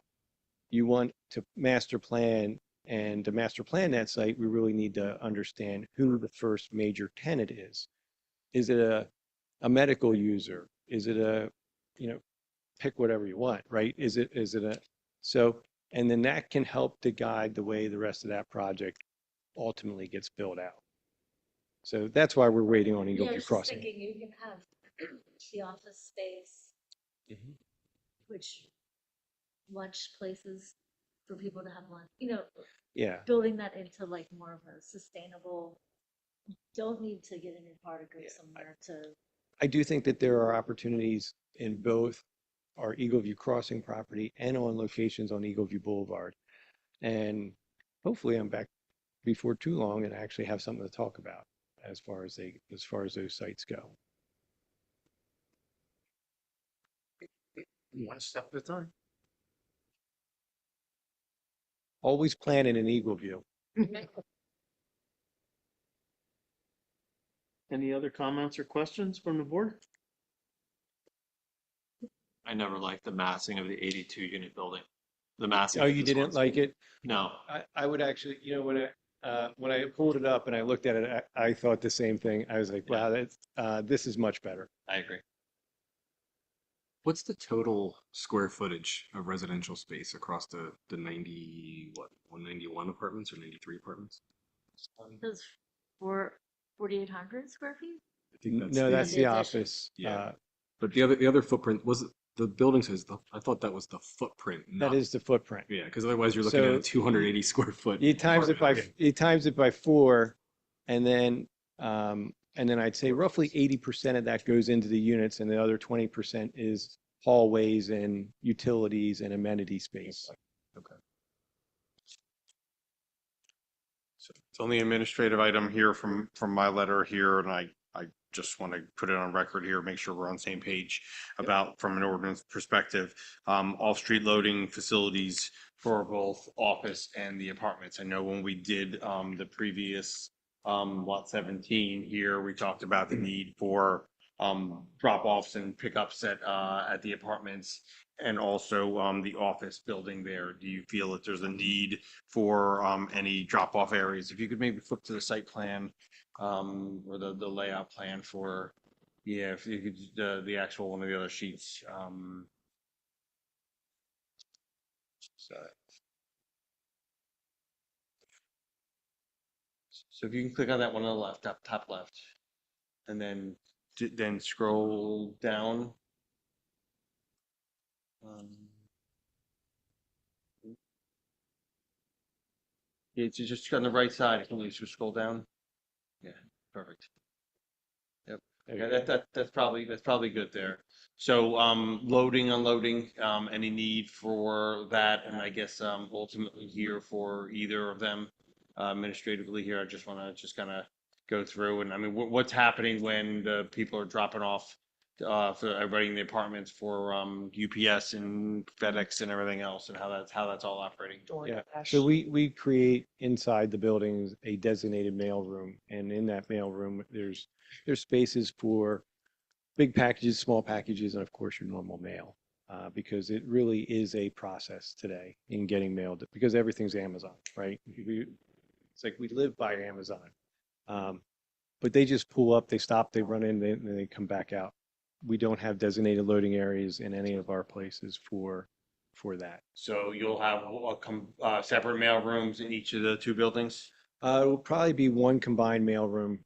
You want to master plan, and to master plan that site, we really need to understand who the first major tenant is. Is it a medical user? Is it pick whatever you want, right? And then that can help to guide the way the rest of that project ultimately gets built out. So that's why we're waiting on Eagle Yeah, I View was just Crossing. thinking you can have the office space, Mhm. which lunch places for people to have lunch, Yeah, building that into like more of a sustainable, don't need to get in your car to go Yeah, somewhere to, I do think that there are opportunities in both our Eagle View Crossing property and on locations on Eagle View Boulevard. And hopefully I'm back before too long and actually have something to talk about as far as those sites go. One step at a time. Always planning in Eagle View. Any other comments or questions from the board? I never liked the massing of the 82 unit building. The massing. Oh, of you this didn't one's- like it? No, I would actually, when I pulled it up and I looked at it, I thought the same thing. I was like, wow, this is much better. I agree. What's the total square footage of residential space across the 191 apartments or 93 apartments? those 4,800 square feet? I think that's No, the- that's the addition. office. Yeah. But the other footprint was the building says I thought that was the footprint. That not- is the footprint. Yeah, because otherwise you're looking at a So 280 square foot. You times it by apartment. you times it by 4, and then I'd say roughly 80% of that goes into the units, and the other 20% is hallways and utilities and amenity space. So it's only administrative item here from my letter here, and I just want to put it on record here, make sure we're on the same page about, from an ordinance perspective, off-street loading facilities for both office and the apartments. I know when we did the previous lot 17 here, we talked about the need for drop-offs and pickups at the apartments and also the office building there. Do you feel that there's a need for any drop-off areas? If you could maybe flip to the site plan or the layout plan for, yeah, if you could, the actual one of the other sheets. So if you can click on that one on the left, top left, and then scroll down. Yeah, it's just on the right side. Can you just scroll down? Yeah, perfect. Yep. Okay, that's probably good there. So loading, unloading, any need for that, and I guess ultimately here for either of them administratively here, I just want to just kind of go through and I mean what's happening when the people are dropping off for everybody in the apartments for UPS and FedEx and everything else, and how that's all operating. Yeah. So we create inside the buildings a designated mail room, and in that mail room, there's spaces for big packages, small packages, and of course your normal mail, because it really is a process today in getting mailed because everything's Amazon, right? It's like we live by Amazon, but they just pull up, they stop, they run in, and they come back out. We don't have designated loading areas in any of our places for that. So you'll have separate mail rooms in each of the two buildings? It will probably be one combined mail room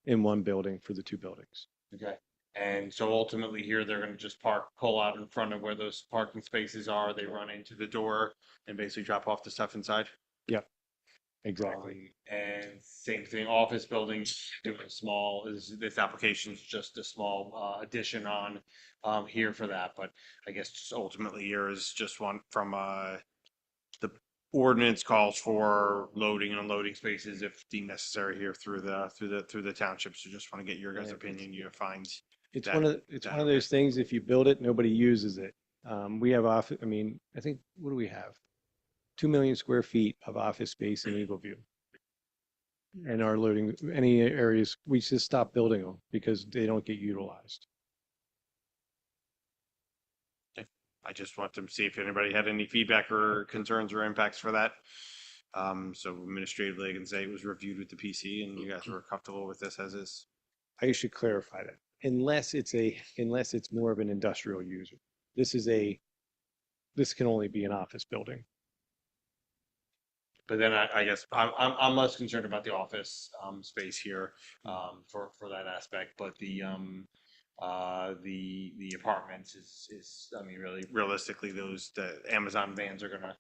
in one building for the two buildings. Okay. And so ultimately here, they're gonna just pull out in front of where those parking spaces are. They run into the door and basically drop off the stuff inside? Yep. Exactly. And same thing, office buildings, doing small, this application's just a small addition on here for that, but I guess just ultimately here is just one from the ordinance calls for loading and unloading spaces if deemed necessary here through the township. So just want to get your guys' Yeah, opinion. You find It's that- one of, it's that one of okay? those things, if you build it, nobody uses it. We have I mean, I think, what do we have? 2 million square feet of office space in Eagle View. And our loading, any areas, we just stop building them because they don't get utilized. I just want to see if anybody had any feedback or concerns or impacts for that. So administratively, I can say it was reviewed with the PC and you guys were comfortable with this as is. I should clarify that, unless it's more of an industrial user. This can only be an office building. But then I guess I'm less concerned about the office space here for that aspect, but the apartments is I mean really realistically the Amazon vans are gonna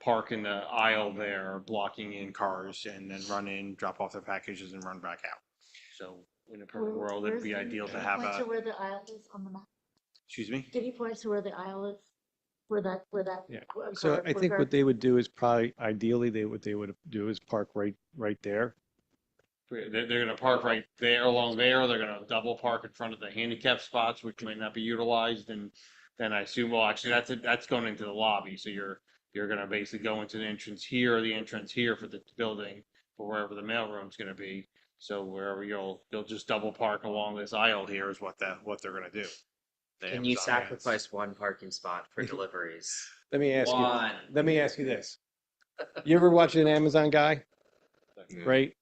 park in the aisle there, blocking in cars and then run in, drop off their packages and run back out. So in a perfect world, it'd be ideal to have Point to a, where the aisle is on the map. excuse me? Can you point to where the aisle is? Where that? Yeah. car So I would think park? what they would do is probably, ideally, what they would do is park right there. They're gonna park right there along there, they're gonna double park in front of the handicap spots, which might not be utilized, and then I assume, well, actually, that's going into the lobby, so you're gonna basically go into the entrance here, or the entrance here for the building, or wherever the mailroom's gonna be. So wherever you'll just double park along this aisle here is what they're gonna do. The Can you Amazon vans. sacrifice one parking spot for deliveries? Let me ask you, One. let me ask you this. You ever watch an Amazon guy, right?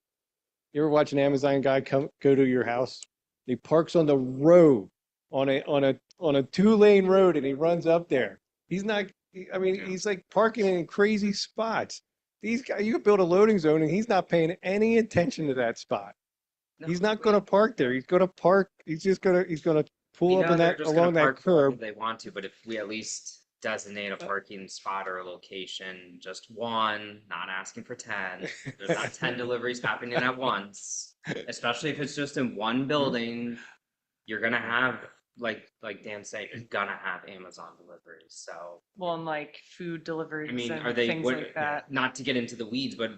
You ever watch an Amazon guy go to your house? He parks on the road, on a 2-lane road, and he runs up there. He's not, I mean, he's like parking in crazy spots. These guys, you could build a loading zone and he's not paying any attention to that spot. He's not gonna park there. He's gonna park, he's gonna pull We up know in they're that, just gonna along that park wherever curb. they want to, but if we at least designate a parking spot or a location, just one, not asking for 10. There's not 10 deliveries happening at once, especially if it's just in one building. You're gonna have, like Dan said, you're gonna have Amazon deliveries. So, Well, and like food I deliveries mean, are and they, things what, like that. not to get into the weeds, but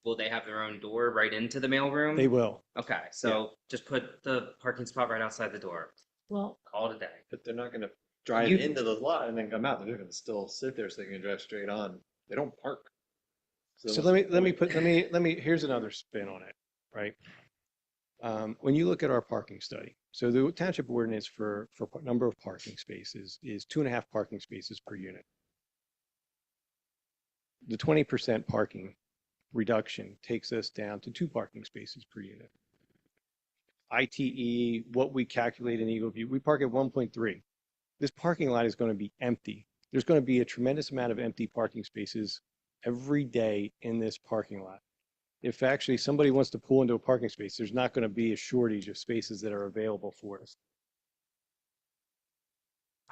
will they have their own door right into the mailroom? They will. Okay, so just put the parking spot right outside the door. Well, Call it a day. But they're not gonna drive You- into the lot and then come out. They're gonna still sit there so they can drive straight on. They don't park. So what's let me the point? here's another spin on it, right? When you look at our parking study, so the township ordinance for number of parking spaces is 2.5 parking spaces per unit. The 20% parking reduction takes us down to 2 parking spaces per unit. ITE, what we calculate in Eagle View, we park at 1.3. This parking lot is going to be empty. There's going to be a tremendous amount of empty parking spaces every day in this parking lot. If actually somebody wants to pull into a parking space, there's not going to be a shortage of spaces that are available for us.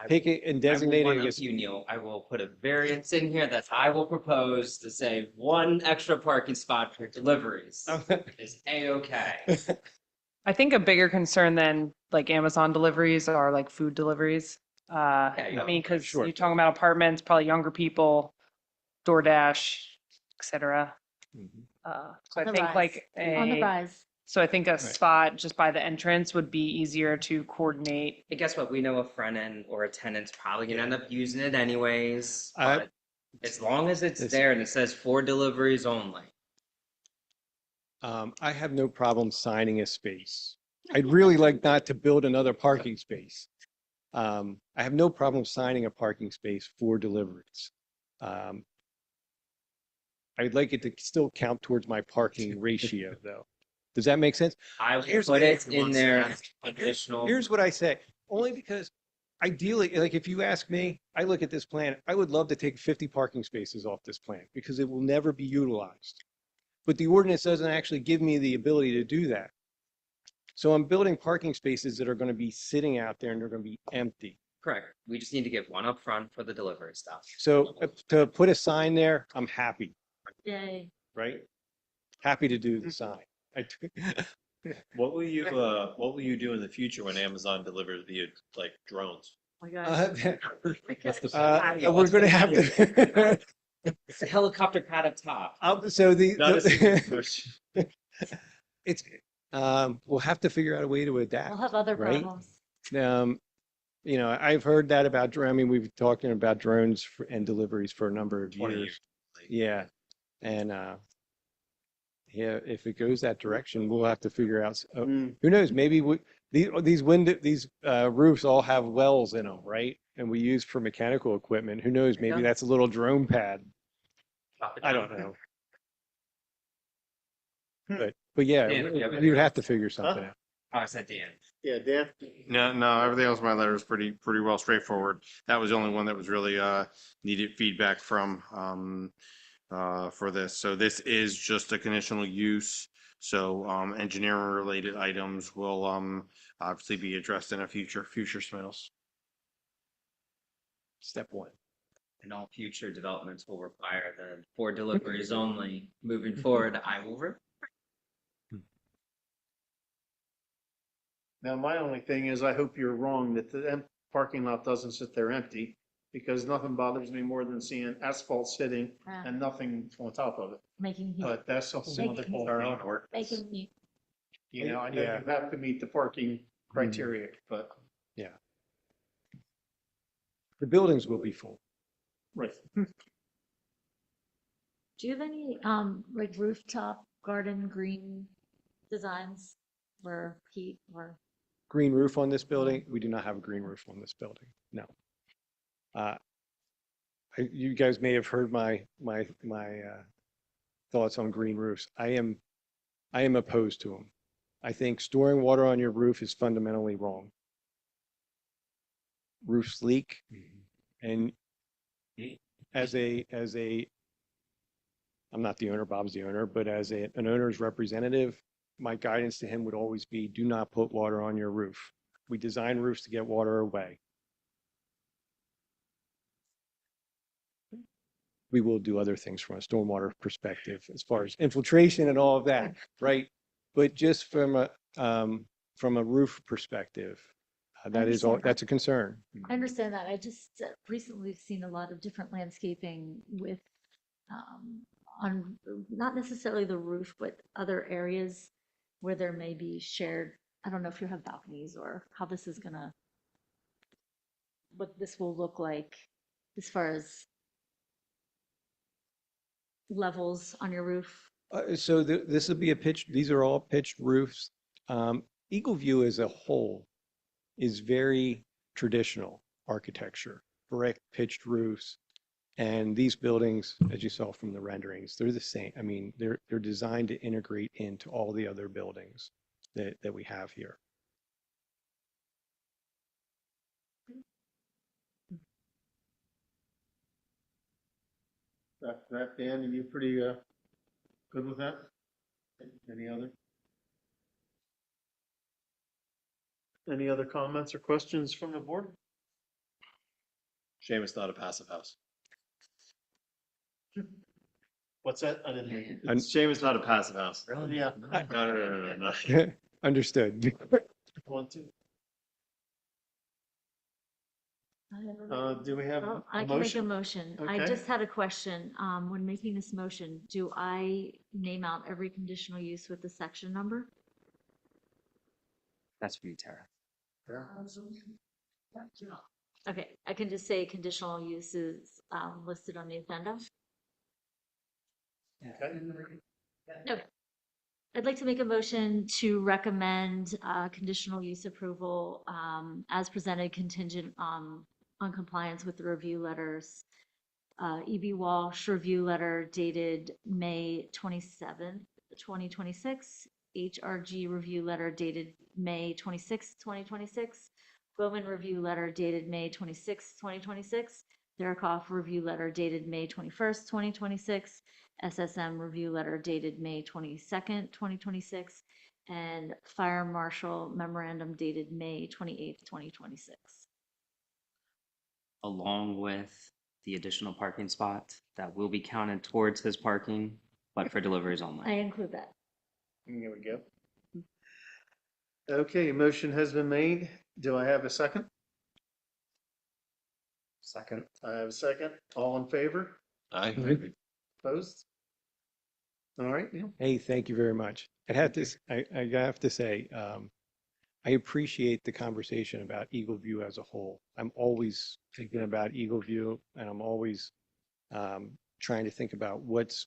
Take it and designate it as, You, Neil, I will put a variance in here that I will propose to say one extra parking spot for deliveries is A-okay. I think a bigger concern than like Amazon deliveries are like food deliveries. Yeah, I mean, because sure. you're talking about apartments, probably younger people, DoorDash, etc. So I the think rise. like on the rise. so I think a spot just by the entrance would be easier to coordinate. And guess what? We know a front end or a tenant's probably gonna end up using it anyways, I- but as long as it's This- there and it says for deliveries only. I have no problem signing a space. I'd really like not to build another parking space. I have no problem signing a parking space for deliveries. I'd like it to still count towards my parking ratio, though. Does that make sense? I will Here's put the- it in there additional. Here's what I say, only because ideally, like if you ask me, I look at this plan, I would love to take 50 parking spaces off this plan because it will never be utilized. But the ordinance doesn't actually give me the ability to do that. So I'm building parking spaces that are going to be sitting out there and they're going to be empty. Correct. We just need to get one up front for the delivery stuff. So to put a sign there, I'm happy, Yay. right? happy to do the sign. What will you do in the future when Amazon delivers via like drones? Oh my God. We're gonna have to. It's a helicopter pad up top. So Not a serious question. it's, we'll have to figure out a way to adapt. We'll have other right? problems. You know, I've heard that about, I mean, we've been talking about drones and deliveries for a number of 20 years. years. Yeah, and, yeah, if it goes that direction, we'll have to figure out, Mm. who knows, maybe these roofs all have wells in them, right? And we use for mechanical equipment. Who knows, maybe that's a little drone pad. I don't know. But yeah, Dan, do you have we would have to figure something Huh? out. Oh, I said Dan. Yeah, Dan? No, everything else in my letter is pretty well straightforward. That was the only one that was really needed feedback from for this. So this is just a conditional use. So engineering related items will obviously be addressed in a future submittals. Step one. And all future developments will require the 4 deliveries only. Moving forward, I will. Now, my only thing is I hope you're wrong that the parking lot doesn't sit there empty because nothing bothers me more than seeing asphalt sitting Ah, and nothing on top of it. Making heat, But that's a whole other Making- ballgame. making heat. You know, I know you Yeah. have to meet the parking criteria, but. The buildings will be full. Right. Do you have any, like rooftop garden green designs for heat or? Green roof on this building? We do not have a green roof on this building, no. You guys may have heard my thoughts on green roofs. I am opposed to them. I think storing water on your roof is fundamentally wrong. Roofs leak, and as a, I'm not the owner, Bob's the owner, but as an owner's representative, my guidance to him would always be, do not put water on your roof. We design roofs to get water away. We will do other things from a stormwater perspective as far as infiltration and all of that, right? But just from a roof perspective, that is all, understand that. that's a concern. I understand that. I just recently have seen a lot of different landscaping with, on, not necessarily the roof, but other areas where there may be shared, I don't know if you have balconies or how this is gonna, what this will look like as far as levels on your roof. So this will be these are all pitched roofs. Eagle View as a whole is very traditional architecture, brick pitched roofs. And these buildings, as you saw from the renderings, they're the same. I mean, they're designed to integrate into all the other buildings that we have here. That, Dan, are you pretty, good with that? Any other? Any other comments or questions from the board? Shame it's not a passive house. What's that? I didn't hear you. And- Shame it's not a passive house. Really? Yeah. No. Understood. One, two. Do we have Well, a I can make a motion? motion. I Okay. just had a question. When making this motion, do I name out every conditional use with the section number? That's for you, Tara. Okay, I can just say conditional uses listed on the agenda. Okay. I'd like to make a motion to recommend conditional use approval as presented contingent on compliance with the review letters. E.B. Walsh review letter dated May 27th, 2026. HRG review letter dated May 26th, 2026. Bowman review letter dated May 26th, 2026. Durakoff review letter dated May 21st, 2026. SSM review letter dated May 22nd, 2026. And Fire Marshal memorandum dated May 28th, 2026. Along with the additional parking spot that will be counted towards his parking but for deliveries I only. include that. There we go. Okay, a motion has been made. Do I have a second? Second. I have a second. All in favor? I, Opposed? All right, Neil. Hey, thank you very much. I have to say, I appreciate the conversation about Eagle View as a whole. I'm always thinking about Eagle View, and I'm always trying to think about what's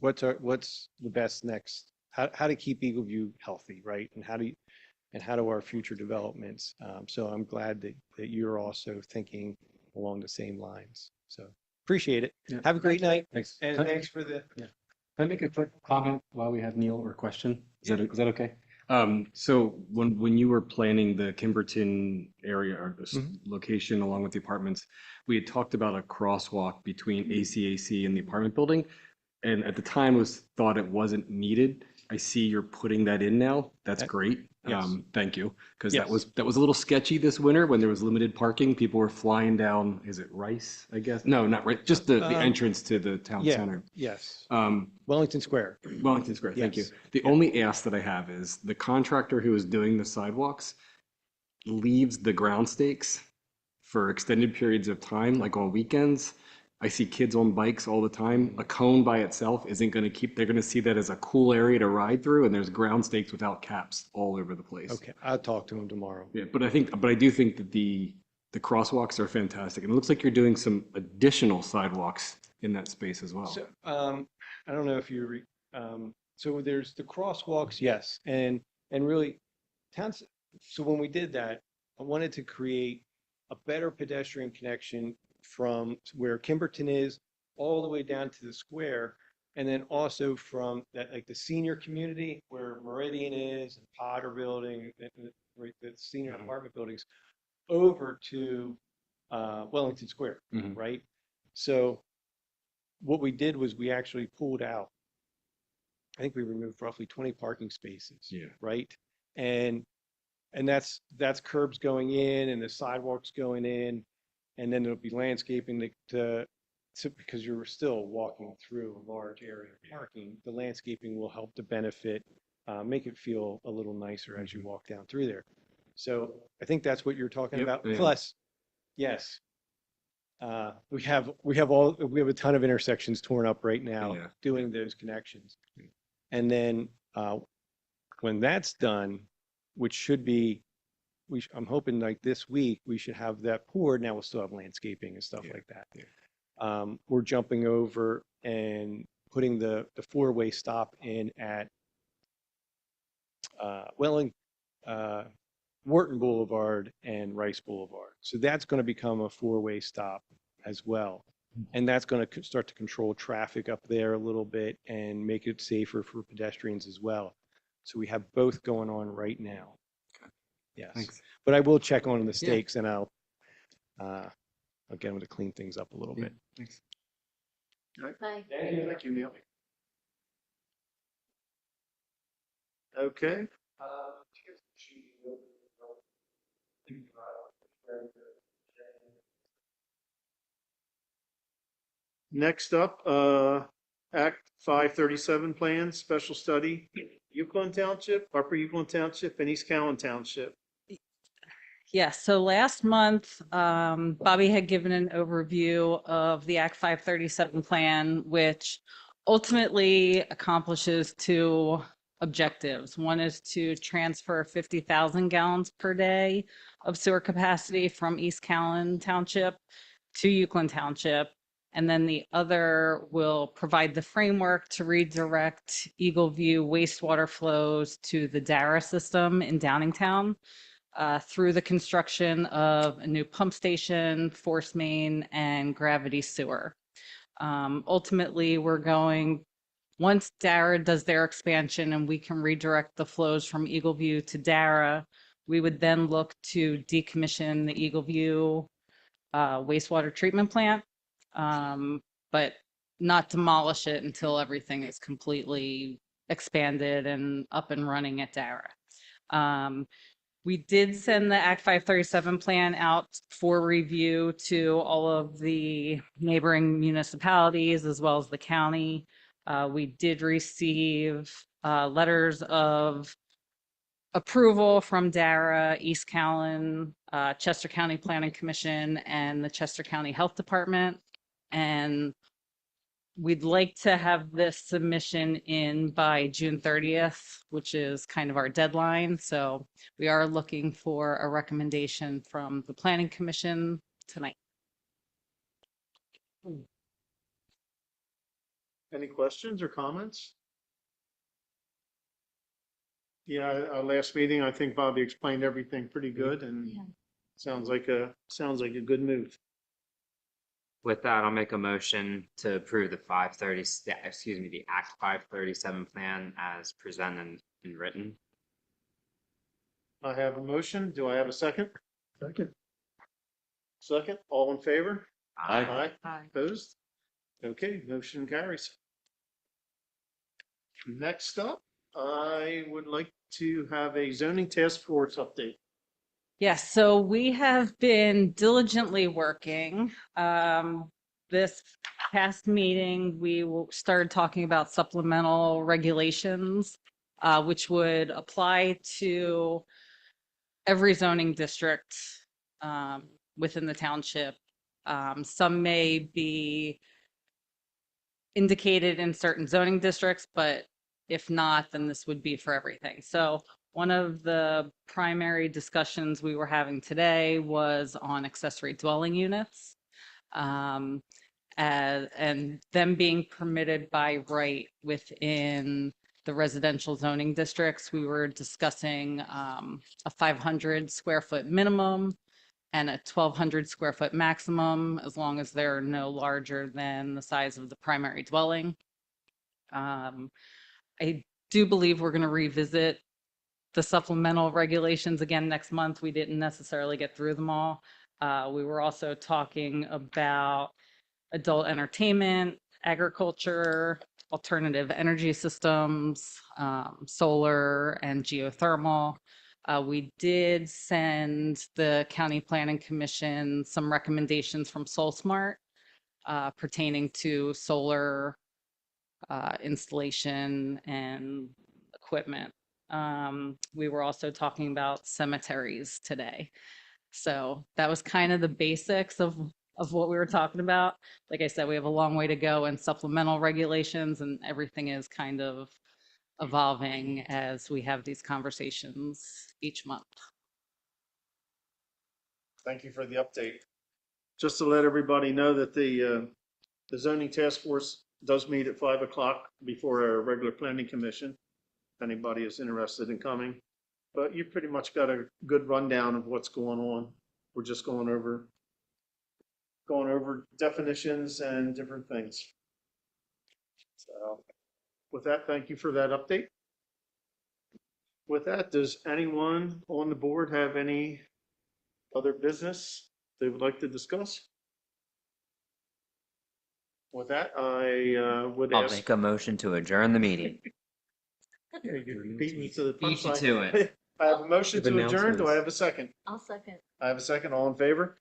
the best next, how to keep Eagle View healthy, right? And how do our future developments. So I'm glad that you're also thinking along the same lines. So appreciate it. Yeah. Have a great night. Thanks. And Can thanks for the. can I make a quick comment while we have Neil or question? Is that okay? So when you were planning the Kimberton area or the location along with the apartments, we had talked about a crosswalk between ACAC and the apartment building. And at the time thought it wasn't needed. I see you're putting that in now. That's great. Yes. Thank you. Because Yes. that was a little sketchy this winter when there was limited parking. People were flying down, is it Rice, I guess? No, not Rice, just the entrance to the town Yeah. center. Yes. Um, Wellington Square. Wellington Square, thank you. Yes. The only ask that I have is the contractor who is doing the sidewalks leaves the ground stakes for extended periods of time, like on weekends. I see kids on bikes all the time. A cone by itself isn't going to they're going to see that as a cool area to ride through, and there's ground stakes without caps all over the place. Okay, I'll talk to him tomorrow. Yeah, but I do think that the crosswalks are fantastic. And it looks like you're doing some additional sidewalks in that space as well. So, I don't know if so there's the crosswalks, yes, and really towns. So when we did that, I wanted to create a better pedestrian connection from where Kimberton is all the way down to the square, and then also from that, like the senior community where Meridian is, and Potter Building, right, the senior apartment buildings, over to Wellington Square, Mhm. right? So what we did was we actually pulled out, I think we removed roughly 20 parking spaces. Yeah. Right? And that's curbs going in and the sidewalks going in, and then there'll be landscaping because you're still walking through a large area of parking. The landscaping will help to benefit, make it feel a little nicer as you walk down through there. So I think that's what you're talking Yep, about. yeah. Plus, yes, we have a ton of intersections torn up right now Yeah. doing those connections. And then when that's done, which should be, I'm hoping like this week, we should have that poured. Now we'll still have landscaping and stuff Yeah, like that. We're jumping over and putting the four-way stop in at Wharton Boulevard and Rice Boulevard. So that's going to become a four-way stop as well. And that's going to start to control traffic up there a little bit and make it safer for pedestrians as well. So we have both going on right now. Yes. Thanks. But I will check on the stakes and I'll get them to clean things up a little Yeah, bit. thanks. Bye. Thank you, Neil. Okay. Next up, Act 537 plan, special study, Yukon Township, Upper Yukon Township, and East Cowan Township. Yes, so last month, Bobby had given an overview of the Act 537 plan, which ultimately accomplishes two objectives. One is to transfer 50,000 gallons per day of sewer capacity from East Cowan Township to Euclid Township. And then the other will provide the framework to redirect Eagle View wastewater flows to the Dara system in Downingtown through the construction of a new pump station, force main, and gravity sewer. Ultimately, once Dara does their expansion and we can redirect the flows from Eagle View to Dara, we would then look to decommission the Eagle View wastewater treatment plant, but not demolish it until everything is completely expanded and up and running at Dara. We did send the Act 537 plan out for review to all of the neighboring municipalities as well as the county. We did receive letters of approval from DARA, East Callan, Chester County Planning Commission, and the Chester County Health Department. And we'd like to have this submission in by June 30th, which is kind of our deadline. So we are looking for a recommendation from the Planning Commission tonight. Any questions or comments? Yeah, our last meeting, I think Bobby explained everything pretty good and Yeah. sounds like a good move. With that, I'll make a motion to approve the the Act 537 plan as presented and written. I have a motion. Do I have a second? Second. Second, all in favor? Aye. Opposed? Okay, motion carries. Next up, I would like to have a zoning task force update. Yes, so we have been diligently working. This past meeting, started talking about supplemental regulations, which would apply to every zoning district within the township. Some may be indicated in certain zoning districts, but if not, then this would be for everything. So one of the primary discussions we were having today was on accessory dwelling units. And them being permitted by right within the residential zoning districts. We were discussing a 500 square foot minimum and a 1,200 square foot maximum, as long as they're no larger than the size of the primary dwelling. I do believe we're going to revisit the supplemental regulations again next month. We didn't necessarily get through them all. We were also talking about adult entertainment, agriculture, alternative energy systems, solar and geothermal. We did send the County Planning Commission some recommendations from SoulSmart pertaining to solar installation and equipment. We were also talking about cemeteries today. So that was kind of the basics of what we were talking about. Like I said, we have a long way to go in supplemental regulations, and everything is kind of evolving as we have these conversations each month. Thank you for the update. Just to let everybody know that the zoning task force does meet at 5 o'clock before our regular planning commission, if anybody is interested in coming. But you pretty much got a good rundown of what's going on. We're just going over definitions and different things. So with that, thank you for that update. With that, does anyone on the board have any other business they would like to discuss? With that, I would I'll ask. make a motion to adjourn the meeting. Yeah, you beat me to the Beat you punchline. to it. I have a motion Give to adjourn. Do I announcements. have a second? I'll second. I have a second. All in favor?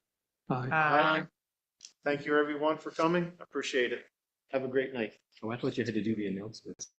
Aye. Aye. Thank you, everyone, for coming. Appreciate it. Have a great night. Oh, I thought you had to do the announcements.